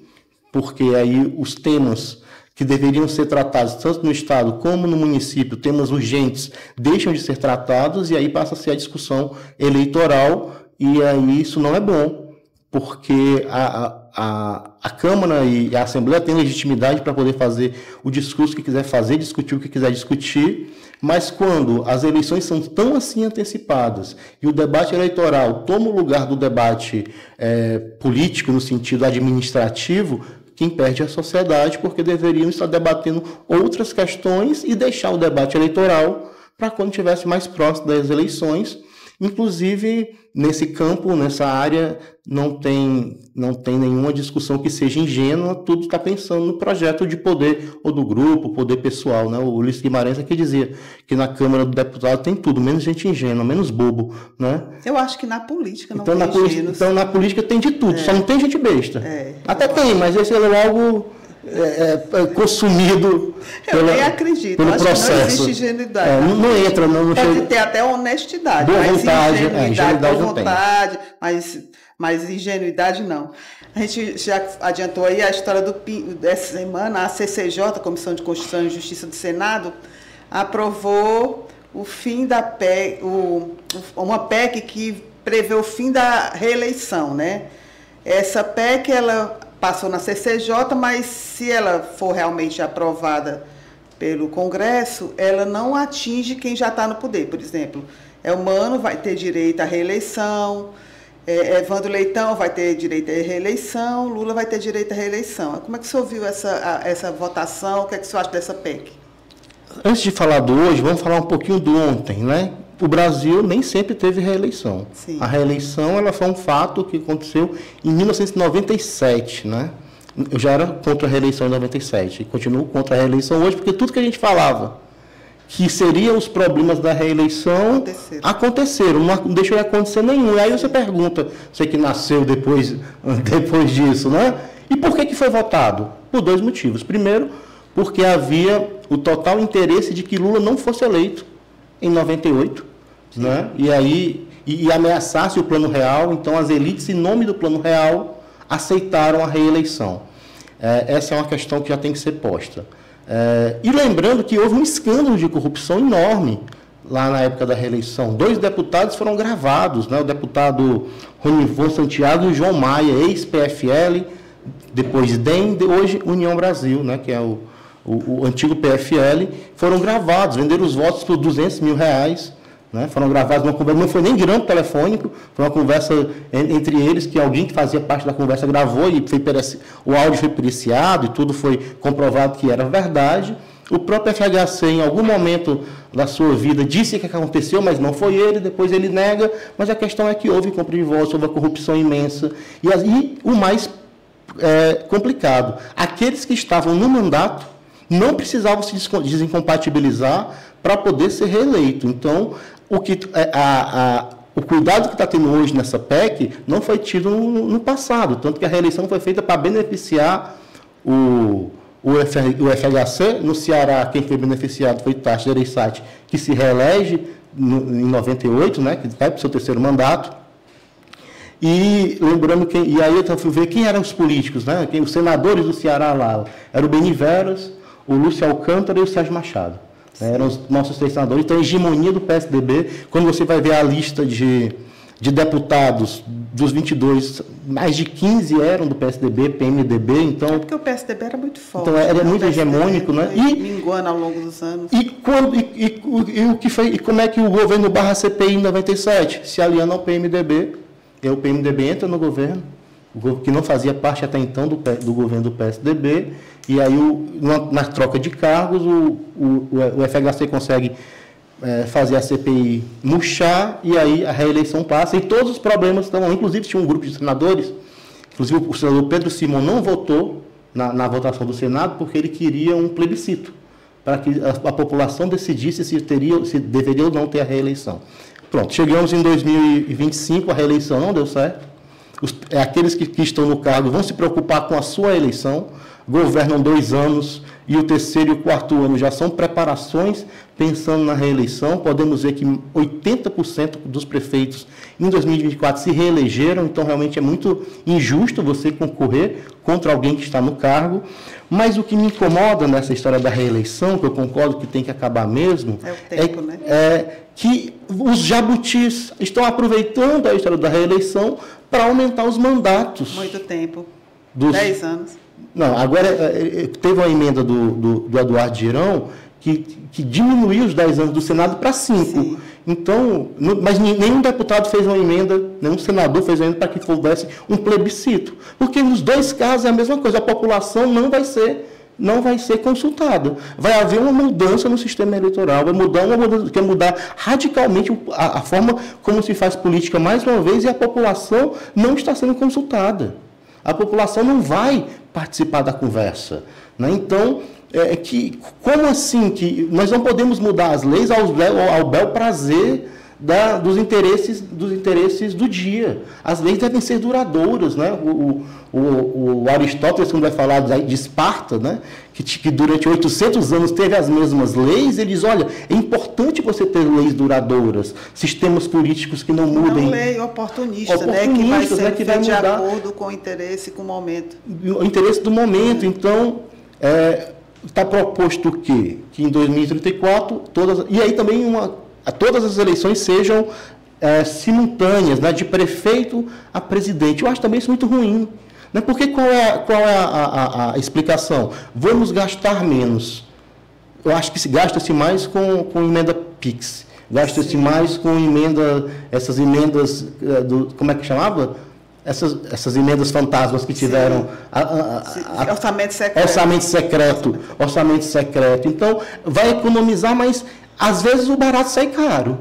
Speaker 2: porque aí os temas que deveriam ser tratados tanto no Estado como no município, temas urgentes, deixam de ser tratados e aí passa a ser a discussão eleitoral e aí isso não é bom, porque a Câmara e a Assembleia têm legitimidade para poder fazer o discurso que quiser fazer, discutir o que quiser discutir, mas quando as eleições são tão assim antecipadas e o debate eleitoral toma o lugar do debate político no sentido administrativo, quem perde é a sociedade, porque deveriam estar debatendo outras questões e deixar o debate eleitoral para quando estivesse mais próximo das eleições. Inclusive, nesse campo, nessa área, não tem nenhuma discussão que seja ingênua, tudo está pensando no projeto de poder, ou do grupo, poder pessoal. Né? O Ulisses Guimarães aqui dizia que na Câmara do Deputado tem tudo, menos gente ingênua, menos bobo. Né?
Speaker 1: Eu acho que na política não
Speaker 2: então,
Speaker 1: tem
Speaker 2: Então, na política tem de tudo, só não tem gente besta. Até tem, mas esse é logo... consumido
Speaker 1: eu nem acredito,
Speaker 2: pelo
Speaker 1: acho
Speaker 2: processo.
Speaker 1: Que não existe ingenuidade.
Speaker 2: Não entra, não
Speaker 1: pode
Speaker 2: chega...
Speaker 1: ter até honestidade,
Speaker 2: boa
Speaker 1: mas
Speaker 2: vontade,
Speaker 1: ingenuidade
Speaker 2: boa vontade,
Speaker 1: mas ingenuidade não. A gente já adiantou aí a história dessa semana, a CCJ, Comissão de Constituição e Justiça do Senado, aprovou o fim da PEC, uma PEC que prevê o fim da reeleição, né? Essa PEC, ela passou na CCJ, mas se ela for realmente aprovada pelo Congresso, ela não atinge quem já está no poder. Por exemplo, Elmano vai ter direito à reeleição, Evandro Leitão vai ter direito à reeleição, Lula vai ter direito à reeleição. Como é que o senhor viu essa votação? O que é que o senhor acha dessa PEC?
Speaker 2: Antes de falar do hoje, vamos falar um pouquinho do ontem, né? O Brasil nem sempre teve reeleição.
Speaker 1: Sim.
Speaker 2: A reeleição ela foi um fato que aconteceu em 1997, né? Eu já era contra a reeleição em 97 e continuo contra a reeleição hoje, porque tudo que a gente falava que seriam os problemas da reeleição aconteceram, não deixou de acontecer nenhum. E aí você pergunta, você que nasceu depois disso, né? E por que foi votado? Por 2 motivos. Primeiro, porque havia o total interesse de que Lula não fosse eleito em 98, né? E aí ameaçasse o Plano Real. Então as elites, em nome do Plano Real, aceitaram a reeleição. Essa é uma questão que já tem que ser posta. E lembrando que houve um escândalo de corrupção enorme lá na época da reeleição. 2 deputados foram gravados, né? O deputado Ronivon Santiago e o João Maia, ex-PFL, depois DEM, hoje União Brasil, né? Que é o antigo PFL, foram gravados, venderam os votos por R$200 mil, né? Foram gravados numa conversa, não foi nem grampo telefônico, foi uma conversa entre eles, que alguém que fazia parte da conversa gravou e o áudio foi periciado e tudo foi comprovado que era verdade. O próprio FHC, em algum momento da sua vida, disse que aconteceu, mas não foi ele, depois ele nega, mas a questão é que houve compra de votos, houve uma corrupção imensa. E o mais complicado, aqueles que estavam no mandato não precisavam se desincompatibilizar para poder ser reeleito. Então, o cuidado que está tendo hoje nessa PEC não foi tido no passado, tanto que a reeleição foi feita para beneficiar o FHC. No Ceará, quem foi beneficiado foi Tasso Gereissati, que se reelege em 98, né, que vai para o seu terceiro mandato. E lembrando e aí eu fui ver quem eram os políticos, né? Os senadores do Ceará lá. Era o Beni Veras, o Lúcio Alcântara e o Sérgio Machado. Eram os nossos três senadores. Então, a hegemonia do PSDB, quando você vai ver a lista de deputados dos 22, mais de 15 eram do PSDB, PMDB, então...
Speaker 1: É porque o PSDB era muito forte.
Speaker 2: Então, era muito hegemônico, né?
Speaker 1: E minguando ao longo dos anos.
Speaker 2: E como é que o governo barra CPI em 97? Se aliando ao PMDB, e o PMDB entra no governo, que não fazia parte até então do governo do PSDB, e aí, na troca de cargos, o FHC consegue fazer a CPI murchar, e aí a reeleição passa, e todos os problemas estão. Inclusive, tinha um grupo de senadores, inclusive o senador Pedro Simão não votou na votação do Senado, porque ele queria um plebiscito, para que a população decidisse se deveria ou não ter a reeleição. Pronto, chegamos em 2025, a reeleição não deu certo. Aqueles que estão no cargo vão se preocupar com a sua eleição, governam 2 anos, e o terceiro e o quarto ano já são preparações pensando na reeleição. Podemos ver que 80% dos prefeitos em 2024 se reelegeram, então realmente é muito injusto você concorrer contra alguém que está no cargo. Mas o que me incomoda nessa história da reeleição, que eu concordo que tem que acabar mesmo, que os jabutis estão aproveitando a história da reeleição para aumentar os mandatos.
Speaker 1: Muito tempo. 10 anos.
Speaker 2: Não, agora teve uma emenda do Eduardo Girão que diminuiu os 10 anos do Senado para 5. Sim. Então, mas nenhum deputado fez uma emenda, nenhum senador fez uma emenda para que houvesse um plebiscito. Porque nos 2 casos é a mesma coisa, a população não vai ser consultada. Vai haver uma mudança no sistema eleitoral, quer mudar radicalmente a forma como se faz política mais uma vez, e a população não está sendo consultada. A população não vai participar da conversa, né? Então, como assim que nós não podemos mudar as leis ao bel prazer dos interesses do dia? As leis devem ser duradouras, né? O Aristóteles, quando vai falar de Esparta, né, que durante 800 anos teve as mesmas leis, ele diz, olha, é importante você ter leis duradouras, sistemas políticos que não mudem.
Speaker 1: Não lei oportunista, né, que vai ser feita de acordo com o interesse, com o momento. O interesse do momento.
Speaker 2: Então, está proposto que em 2034, e aí também todas as eleições sejam simultâneas, né, de prefeito a presidente. Eu acho também isso muito ruim. Né? Porque qual é a explicação? Vamos gastar menos. Eu acho que se gasta-se mais com emenda PIX. Gasta-se mais com essas emendas, como é que chamava? Essas emendas fantasmas que tiveram... Orçamento secreto. Então, vai economizar, mas às vezes o barato sai caro.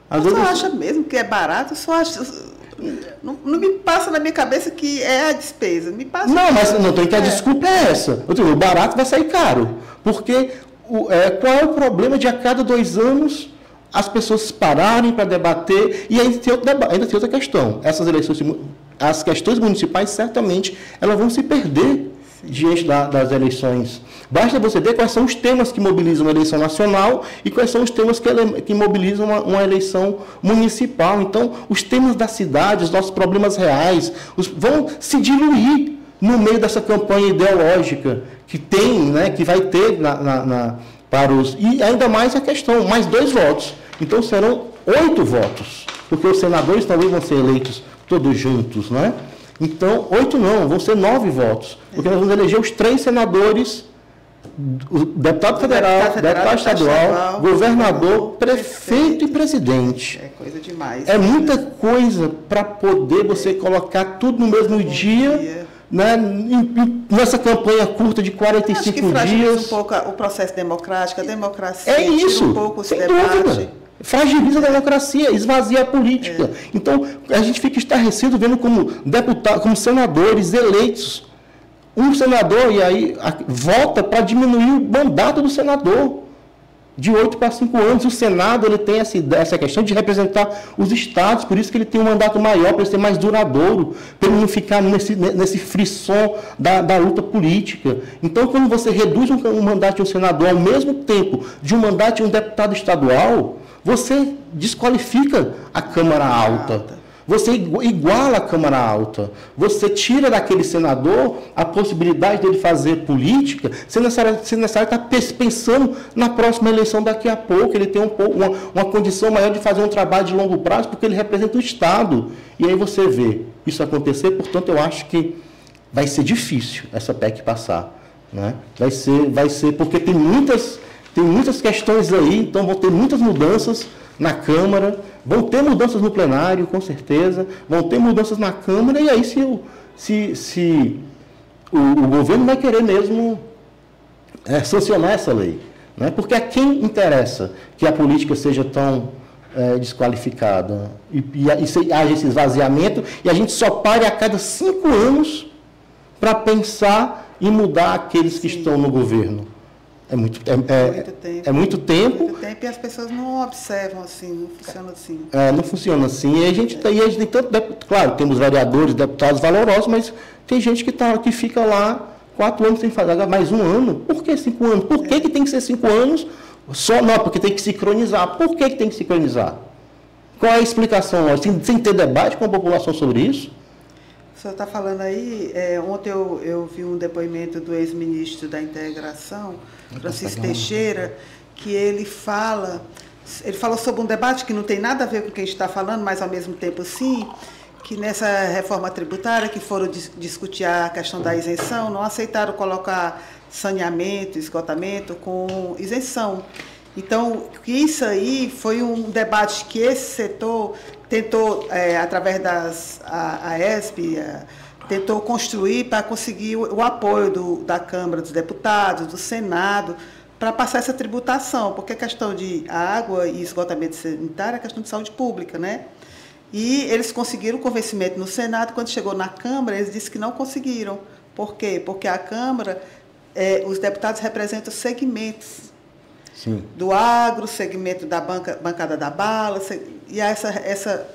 Speaker 1: Você acha mesmo que é barato? Eu só acho... Não me passa na minha cabeça que é a despesa. Me passa
Speaker 2: a desculpa é essa. O barato vai sair caro. Porque qual é o problema de a cada 2 anos as pessoas pararem para debater? E ainda tem outra questão. Essas eleições, as questões municipais, certamente, elas vão se perder diante das eleições. Basta você ver quais são os temas que mobilizam a eleição nacional e quais são os temas que mobilizam uma eleição municipal. Então, os temas da cidade, os nossos problemas reais, vão se diluir no meio dessa campanha ideológica que tem, né, que vai ter para os... E ainda mais a questão, mais 2 votos. Então, serão 8 votos, porque os senadores também vão ser eleitos todos juntos, né? Então, 8 não, vão ser 9 votos, porque nós vamos eleger os 3 senadores, o deputado federal, deputado estadual, governador, prefeito e presidente.
Speaker 1: É coisa demais.
Speaker 2: É muita coisa para poder você colocar tudo no mesmo dia, né, nessa campanha curta de 45
Speaker 1: acho que
Speaker 2: dias.
Speaker 1: Um pouco o processo democrático, a democracia.
Speaker 2: É isso,
Speaker 1: um pouco
Speaker 2: sem dúvida. Fragiliza a democracia, esvazia a política. Então, a gente fica estarrecido vendo como senadores eleitos um senador, e aí vota para diminuir o mandato do senador de 8 para 5 anos. O Senado ele tem essa questão de representar os estados, por isso que ele tem um mandato maior, para ele ser mais duradouro, para ele não ficar nesse frisson da luta política. Então, quando você reduz um mandato de um senador ao mesmo tempo de um mandato de um deputado estadual, você desqualifica a Câmara Alta. Você iguala a Câmara Alta. Você tira daquele senador a possibilidade dele fazer política, se necessário estar pensando na próxima eleição daqui a pouco. Ele tem uma condição maior de fazer um trabalho de longo prazo, porque ele representa o Estado. E aí você vê isso acontecer. Portanto, eu acho que vai ser difícil essa PEC passar, né? Vai ser porque tem muitas questões aí, então vão ter muitas mudanças na Câmara, vão ter mudanças no plenário, com certeza, vão ter mudanças na Câmara, e aí se o governo vai querer mesmo sancionar essa lei, né? Porque a quem interessa que a política seja tão desqualificada e haja esse esvaziamento, e a gente só pare a cada 5 anos para pensar em mudar aqueles que estão no governo. É muito tempo.
Speaker 1: Muito tempo e as pessoas não observam assim, não funciona assim.
Speaker 2: Não funciona assim. E a gente tem tanto, claro, temos vereadores, deputados valorosos, mas tem gente que fica lá 4 anos sem fazer, mais 1 ano. Por que 5 anos? Por que tem que ser 5 anos? Só não, porque tem que sincronizar. Por que tem que sincronizar? Qual é a explicação? Sem ter debate com a população sobre isso?
Speaker 1: O senhor está falando aí, ontem eu vi um depoimento do ex-ministro da Integração, Francisco Teixeira, que ele falou sobre um debate que não tem nada a ver com o que a gente está falando, mas ao mesmo tempo sim, que nessa reforma tributária que foram discutir a questão da isenção, não aceitaram colocar saneamento, esgotamento com isenção. Então, isso aí foi um debate que esse setor tentou, através a AESP, tentou construir para conseguir o apoio da Câmara dos Deputados, do Senado, para passar essa tributação, porque a questão de água e esgotamento sanitário é questão de saúde pública, né? E eles conseguiram o convencimento no Senado, quando chegou na Câmara, eles disseram que não conseguiram. Por quê? Porque a Câmara, os deputados representam segmentos.
Speaker 2: Sim.
Speaker 1: Do agro, segmento da bancada da bala, e essa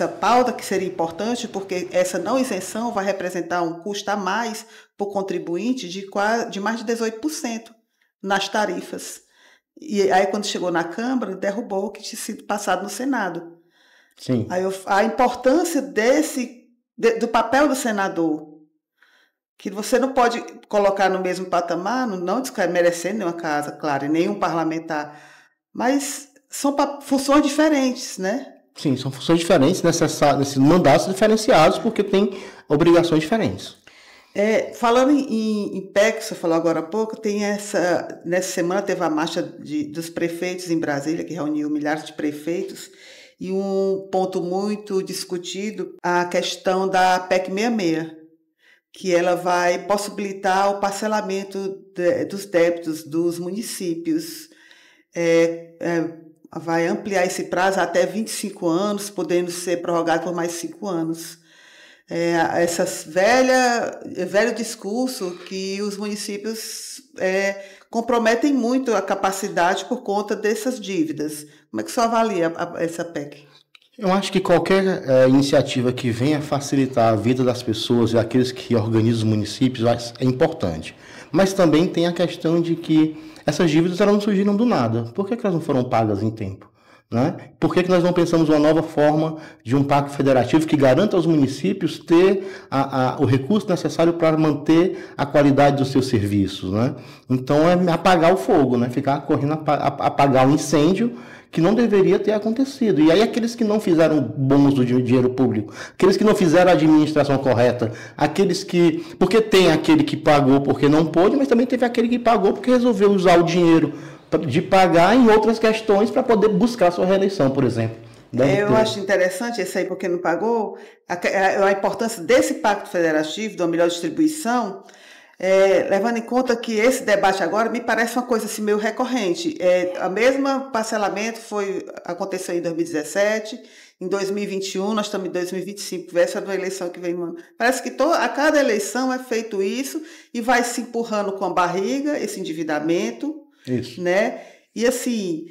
Speaker 1: pauta que seria importante, porque essa não isenção vai representar um custo a mais para o contribuinte de mais de 18% nas tarifas. E aí, quando chegou na Câmara, derrubou o que tinha sido passado no Senado.
Speaker 2: Sim.
Speaker 1: Aí a importância do papel do senador, que você não pode colocar no mesmo patamar, não desmerecendo nenhuma casa, claro, e nenhum parlamentar, mas são funções diferentes, né?
Speaker 2: Sim, são funções diferentes, nesses mandatos diferenciados, porque tem obrigações diferentes.
Speaker 1: Falando em PEC, você falou agora há pouco, nessa semana teve a marcha dos prefeitos em Brasília, que reuniu milhares de prefeitos, e um ponto muito discutido, a questão da PEC 66, que ela vai possibilitar o parcelamento dos débitos dos municípios, vai ampliar esse prazo até 25 anos, podendo ser prorrogado por mais 5 anos. Velho discurso que os municípios comprometem muito a capacidade por conta dessas dívidas. Como é que o senhor avalia essa PEC?
Speaker 2: Eu acho que qualquer iniciativa que venha facilitar a vida das pessoas e aqueles que organizam os municípios é importante. Mas também tem a questão de que essas dívidas elas não surgiram do nada. Por que elas não foram pagas em tempo? Né? Por que nós não pensamos uma nova forma de um pacto federativo que garanta aos municípios ter o recurso necessário para manter a qualidade dos seus serviços? Né? Então, é apagar o fogo, né? Ficar correndo apagar um incêndio que não deveria ter acontecido. E aí aqueles que não fizeram bom uso do dinheiro público, aqueles que não fizeram a administração correta, porque tem aquele que pagou porque não pôde, mas também teve aquele que pagou porque resolveu usar o dinheiro de pagar em outras questões para poder buscar sua reeleição, por exemplo.
Speaker 1: Eu acho interessante esse aí porque não pagou, a importância desse pacto federativo, da melhor distribuição, levando em conta que esse debate agora me parece uma coisa assim, meio recorrente. A mesma parcelamento aconteceu em 2017, em 2021, nós estamos em 2025, véspera da eleição que vem. Parece que a cada eleição é feito isso e vai se empurrando com a barriga, esse endividamento.
Speaker 2: Isso.
Speaker 1: Né? E assim,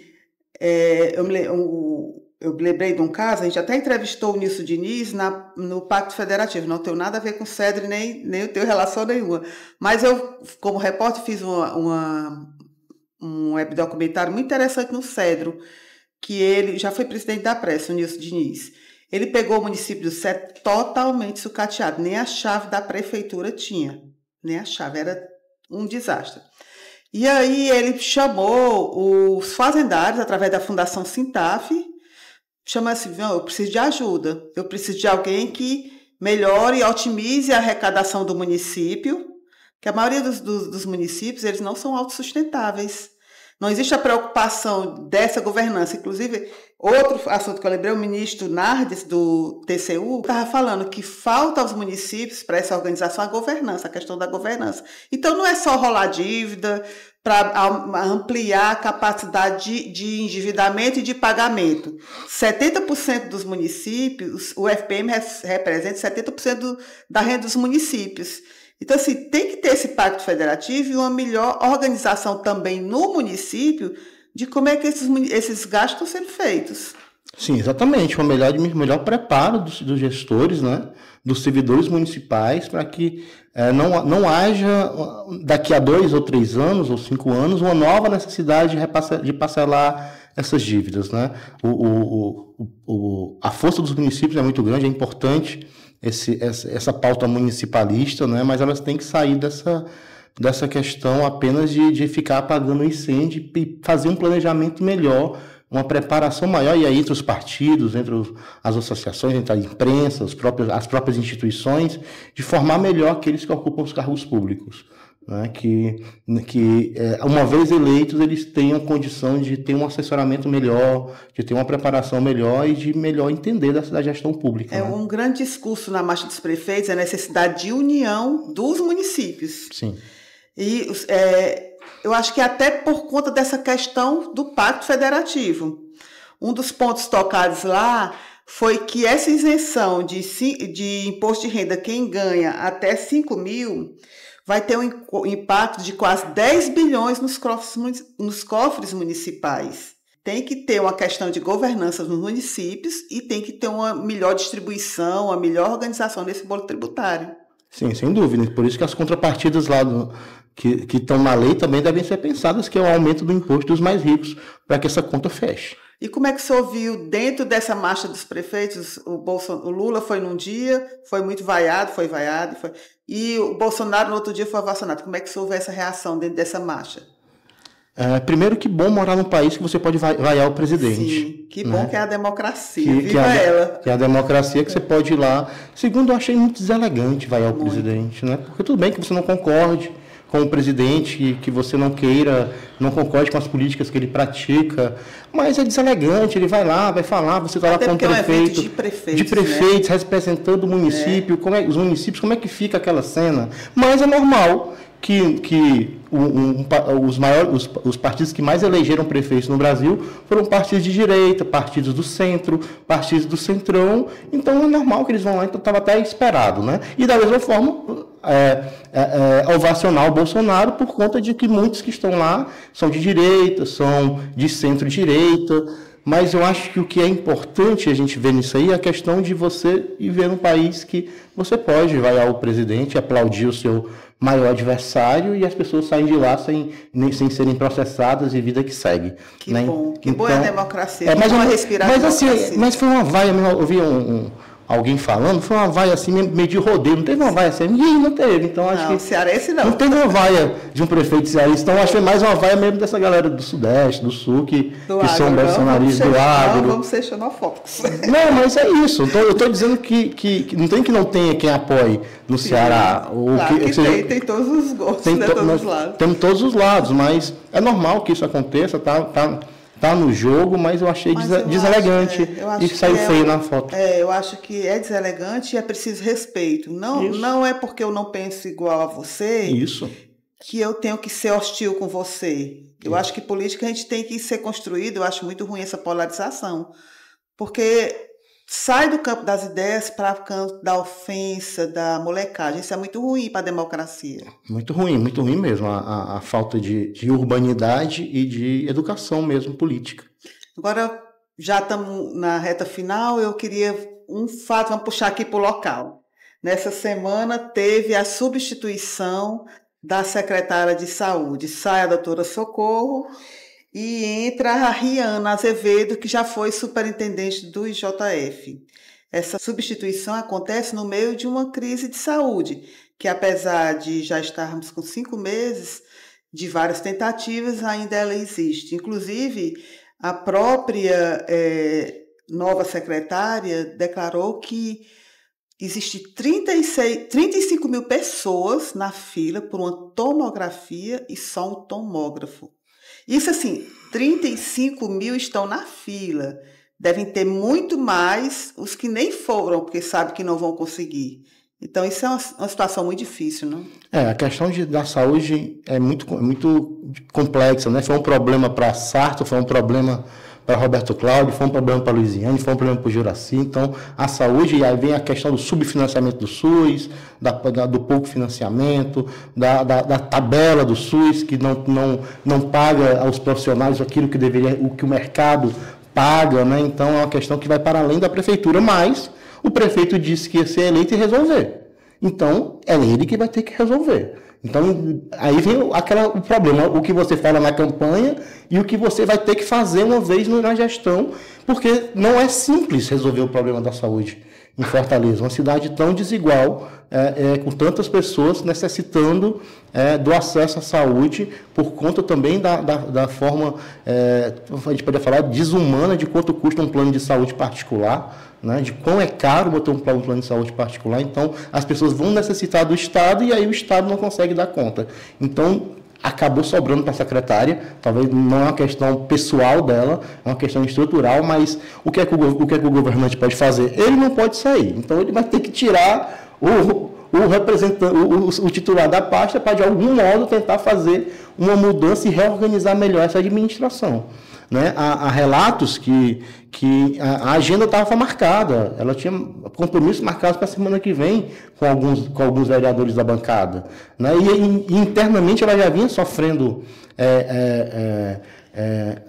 Speaker 1: eu lembrei de um caso, a gente até entrevistou o Nilson Diniz no Pacto Federativo, não tenho nada a ver com o CEDRE, nem eu tenho relação nenhuma. Mas eu, como repórter, fiz um webdocumentário muito interessante no CEDRO, que ele já foi presidente da Pressa, o Nilson Diniz. Ele pegou o município do CEDRO totalmente sucateado, nem a chave da prefeitura tinha, nem a chave, era um desastre. E aí ele chamou os fazendários, através da Fundação Sintaf, chama assim, eu preciso de ajuda, eu preciso de alguém que melhore e otimize a arrecadação do município, que a maioria dos municípios, eles não são autossustentáveis. Não existe a preocupação dessa governança. Inclusive, outro assunto que eu lembrei, o ministro Nardes, do TCU, estava falando que falta aos municípios, para essa organização, a governança, a questão da governança. Então, não é só rolar dívida para ampliar a capacidade de endividamento e de pagamento. 70% dos municípios, o FPM representa 70% da renda dos municípios. Então, assim, tem que ter esse pacto federativo e uma melhor organização também no município de como é que esses gastos estão sendo feitos.
Speaker 2: Sim, exatamente. Um melhor preparo dos gestores, né, dos servidores municipais, para que não haja, daqui a 2 ou 3 anos, ou 5 anos, uma nova necessidade de parcelar essas dívidas. Né? A força dos municípios é muito grande, é importante essa pauta municipalista, né? Mas elas têm que sair dessa questão apenas de ficar apagando o incêndio e fazer um planejamento melhor, uma preparação maior, e aí entre os partidos, entre as associações, entre a imprensa, as próprias instituições, de formar melhor aqueles que ocupam os cargos públicos. Né, que uma vez eleitos, eles tenham condição de ter um assessoramento melhor, de ter uma preparação melhor e de melhor entender da gestão pública.
Speaker 1: É, né? Um grande discurso na Marcha dos Prefeitos é a necessidade de união dos municípios.
Speaker 2: Sim.
Speaker 1: E eu acho que até por conta dessa questão do Pacto Federativo. Um dos pontos tocados lá foi que essa isenção de imposto de renda, quem ganha até 5 mil, vai ter um impacto de quase 10 bilhões nos cofres municipais. Tem que ter uma questão de governança nos municípios e tem que ter uma melhor distribuição, uma melhor organização desse bolo tributário.
Speaker 2: Sim, sem dúvida. Por isso que as contrapartidas lá que estão na lei também devem ser pensadas, que é o aumento do imposto dos mais ricos, para que essa conta feche.
Speaker 1: E como é que o senhor viu dentro dessa marcha dos prefeitos? O Lula foi num dia, foi muito vaiado, e o Bolsonaro no outro dia foi ovacionado. Como é que o senhor vê essa reação dentro dessa marcha?
Speaker 2: Primeiro, que bom morar num país que você pode vaiar o presidente.
Speaker 1: Sim, que bom, né? Que é a democracia,
Speaker 2: viva ela. Que é a democracia que você pode ir lá. Segundo, eu achei muito deselegante vaiar o presidente, né? Porque tudo bem que você não concorde com o presidente, que você não concorde com as políticas que ele pratica, mas é deselegante, ele vai lá, vai falar, você está lá com o prefeito,
Speaker 1: de prefeitos,
Speaker 2: né? Representando o município, os municípios, como é que fica aquela cena? Mas é normal que os partidos que mais elegeram prefeitos no Brasil foram partidos de direita, partidos do centro, partidos do centrão, então é normal que eles vão lá, então estava até esperado, né? E da mesma forma ovacionar o Bolsonaro por conta de que muitos que estão lá são de direita, são de centro-direita, mas eu acho que o que é importante a gente ver nisso aí é a questão de você viver num país que você pode vaiar o presidente, aplaudir o seu maior adversário e as pessoas saem de lá sem serem processadas e vida que segue.
Speaker 1: Que
Speaker 2: né?
Speaker 1: bom, que boa a democracia,
Speaker 2: mas foi uma vaia, eu vi alguém falando, foi uma vaia assim, meio de rodeio, não teve uma vaia assim, não teve, então acho que...
Speaker 1: cearense não.
Speaker 2: Não teve uma vaia de um prefeito cearense, então acho que foi mais uma vaia mesmo dessa galera do Sudeste, do Sul, que são bolsonaristas do agro.
Speaker 1: Não vamos ser xenofóbicos.
Speaker 2: Não, mas é isso, eu estou dizendo que não tenha quem apoie no Ceará.
Speaker 1: Tem todos os gostos, todos os lados.
Speaker 2: Temos todos os lados, mas é normal que isso aconteça, tá tá no jogo, mas eu achei deselegante e saiu feio na foto.
Speaker 1: Eu acho que é deselegante e é preciso respeito. Não é porque eu não penso igual a você que eu tenho que ser hostil com você. Eu acho que política a gente tem que ser construído. Eu acho muito ruim essa polarização, porque sai do campo das ideias para o campo da ofensa, da molecagem. Isso é muito ruim para a democracia.
Speaker 2: Muito ruim mesmo. A falta de urbanidade e de educação mesmo, política.
Speaker 1: Agora, já estamos na reta final, eu queria um fato, vamos puxar aqui para o local. Nessa semana teve a substituição da secretária de saúde. Sai a doutora Socorro e entra a Riana Azevedo, que já foi superintendente do IJF. Essa substituição acontece no meio de uma crise de saúde, que apesar de já estarmos com 5 meses de várias tentativas, ainda ela existe. Inclusive, a própria nova secretária declarou que existe 35 mil pessoas na fila por uma tomografia e só um tomógrafo. Isso assim, 35 mil estão na fila. Devem ter muito mais os que nem foram, porque sabem que não vão conseguir. Então, isso é uma situação muito difícil, não?
Speaker 2: A questão da saúde é muito complexa, né? Foi um problema para Sarto, foi um problema para Roberto Cláudio, foi um problema para Luiziane, foi um problema para o Juraci. Então, a saúde, e aí vem a questão do subfinanciamento do SUS, do pouco financiamento, da tabela do SUS, que não paga aos profissionais aquilo que o que o mercado paga, né? Então, é uma questão que vai para além da prefeitura, mas o prefeito disse que ia ser eleito e resolver. Então, é ele que vai ter que resolver. Então, aí vem o problema, o que você fala na campanha e o que você vai ter que fazer uma vez na gestão, porque não é simples resolver o problema da saúde em Fortaleza, uma cidade tão desigual, com tantas pessoas necessitando do acesso à saúde, por conta também da forma, a gente pode falar, desumana de quanto custa um plano de saúde particular, né, de quão é caro botar um plano de saúde particular. Então, as pessoas vão necessitar do Estado e aí o Estado não consegue dar conta. Então, acabou sobrando para a secretária, talvez não é uma questão pessoal dela, é uma questão estrutural, mas o que é que o governante pode fazer? Ele não pode sair, então ele vai ter que tirar o representante, o titular da pasta para, de algum modo, tentar fazer uma mudança e reorganizar melhor essa administração. Né? Há relatos que a agenda estava marcada, ela tinha compromissos marcados para a semana que vem com alguns vereadores da bancada. Né? E internamente ela já vinha sofrendo,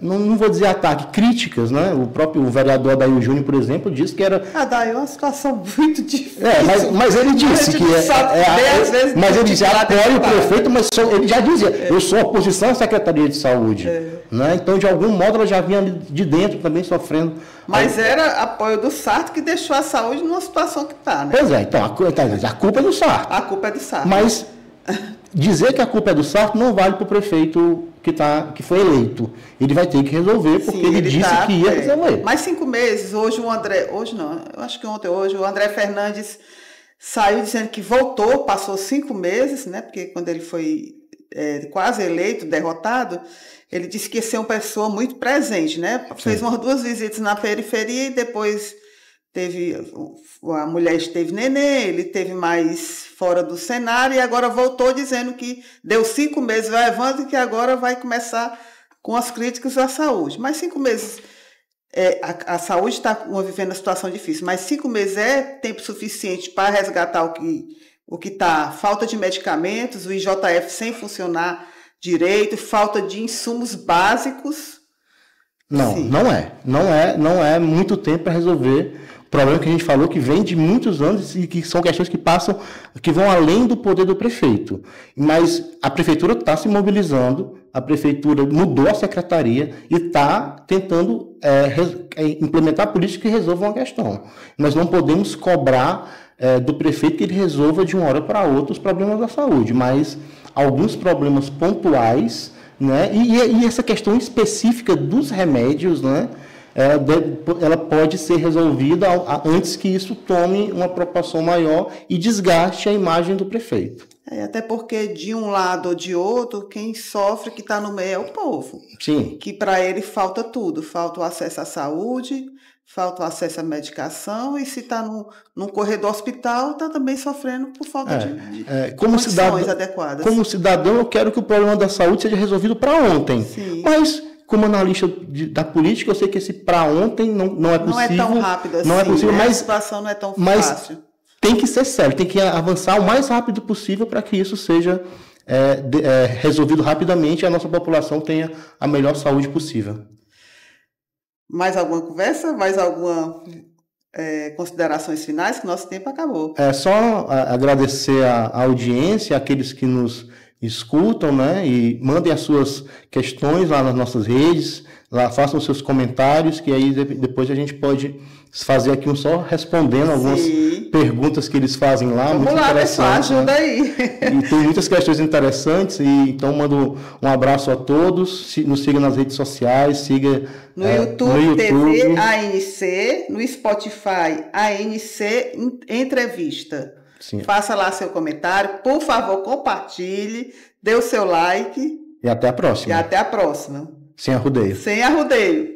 Speaker 2: não vou dizer ataque, críticas. Né? O próprio vereador Adail Júnior, por exemplo, disse que era...
Speaker 1: Adail é uma situação muito difícil.
Speaker 2: Mas ele disse que... mas ele disse, apoia o prefeito, mas ele já dizia, eu sou oposição à Secretaria de Saúde. Né? Então, de algum modo, ela já vinha de dentro também sofrendo.
Speaker 1: Mas era apoio do Sarto que deixou a saúde numa situação que está, né?
Speaker 2: Pois é, então, a culpa é do Sarto.
Speaker 1: A culpa é do Sarto.
Speaker 2: Mas dizer que a culpa é do Sarto não vale para o prefeito que foi eleito. Ele vai ter que resolver, porque ele disse que ia resolver.
Speaker 1: Mais 5 meses, hoje o André... Hoje não, eu acho que hoje o André Fernandes saiu dizendo que voltou, passou 5 meses, né? Porque quando ele foi quase eleito, derrotado... Ele disse que ia ser uma pessoa muito presente, né? Fez umas 2 visitas na periferia e depois a mulher esteve neném, ele teve mais fora do cenário e agora voltou dizendo que deu 5 meses levando e que agora vai começar com as críticas à saúde. Mas 5 meses, a saúde está vivendo uma situação difícil, mas 5 meses é tempo suficiente para resgatar o que está, falta de medicamentos, o IJF sem funcionar direito, falta de insumos básicos.
Speaker 2: Não é muito tempo para resolver o problema que a gente falou, que vem de muitos anos e que são questões que vão além do poder do prefeito. Mas a prefeitura está se mobilizando, a prefeitura mudou a secretaria e está tentando implementar políticas que resolvam a questão. Nós não podemos cobrar do prefeito que ele resolva de uma hora para outra os problemas da saúde, mas alguns problemas pontuais, né? E essa questão específica dos remédios, né? ela pode ser resolvida antes que isso tome uma proporção maior e desgaste a imagem do prefeito.
Speaker 1: Até porque de um lado ou de outro, quem sofre, que está no meio é o povo.
Speaker 2: Sim.
Speaker 1: Que para ele falta tudo, falta o acesso à saúde, falta o acesso à medicação, e se está num corredor do hospital, está também sofrendo por falta de condições adequadas.
Speaker 2: Como cidadão, eu quero que o problema da saúde seja resolvido para ontem.
Speaker 1: Sim.
Speaker 2: Mas, como analista da política, eu sei que esse para ontem não é possível.
Speaker 1: Não é tão rápido assim.
Speaker 2: Não é possível,
Speaker 1: mas a situação não é tão fácil.
Speaker 2: Tem que ser sério, tem que avançar o mais rápido possível para que isso seja resolvido rapidamente e a nossa população tenha a melhor saúde possível.
Speaker 1: Mais alguma conversa? Mais alguma considerações finais? Que nosso tempo acabou.
Speaker 2: Só agradecer a audiência, aqueles que nos escutam, né? E mandem as suas questões lá nas nossas redes, lá façam seus comentários, que aí depois a gente pode fazer aqui só respondendo algumas perguntas que eles fazem lá.
Speaker 1: Vamos lá, pessoal, ajuda aí. E
Speaker 2: tem muitas questões interessantes, então mando um abraço a todos, nos siga nas redes sociais, siga
Speaker 1: no YouTube, TV ANC, no Spotify ANC Entrevista.
Speaker 2: Sim.
Speaker 1: Faça lá seu comentário, por favor, compartilhe, dê o seu like.
Speaker 2: E até a próxima.
Speaker 1: Sem arrudeio.
Speaker 2: Sem arrudeio.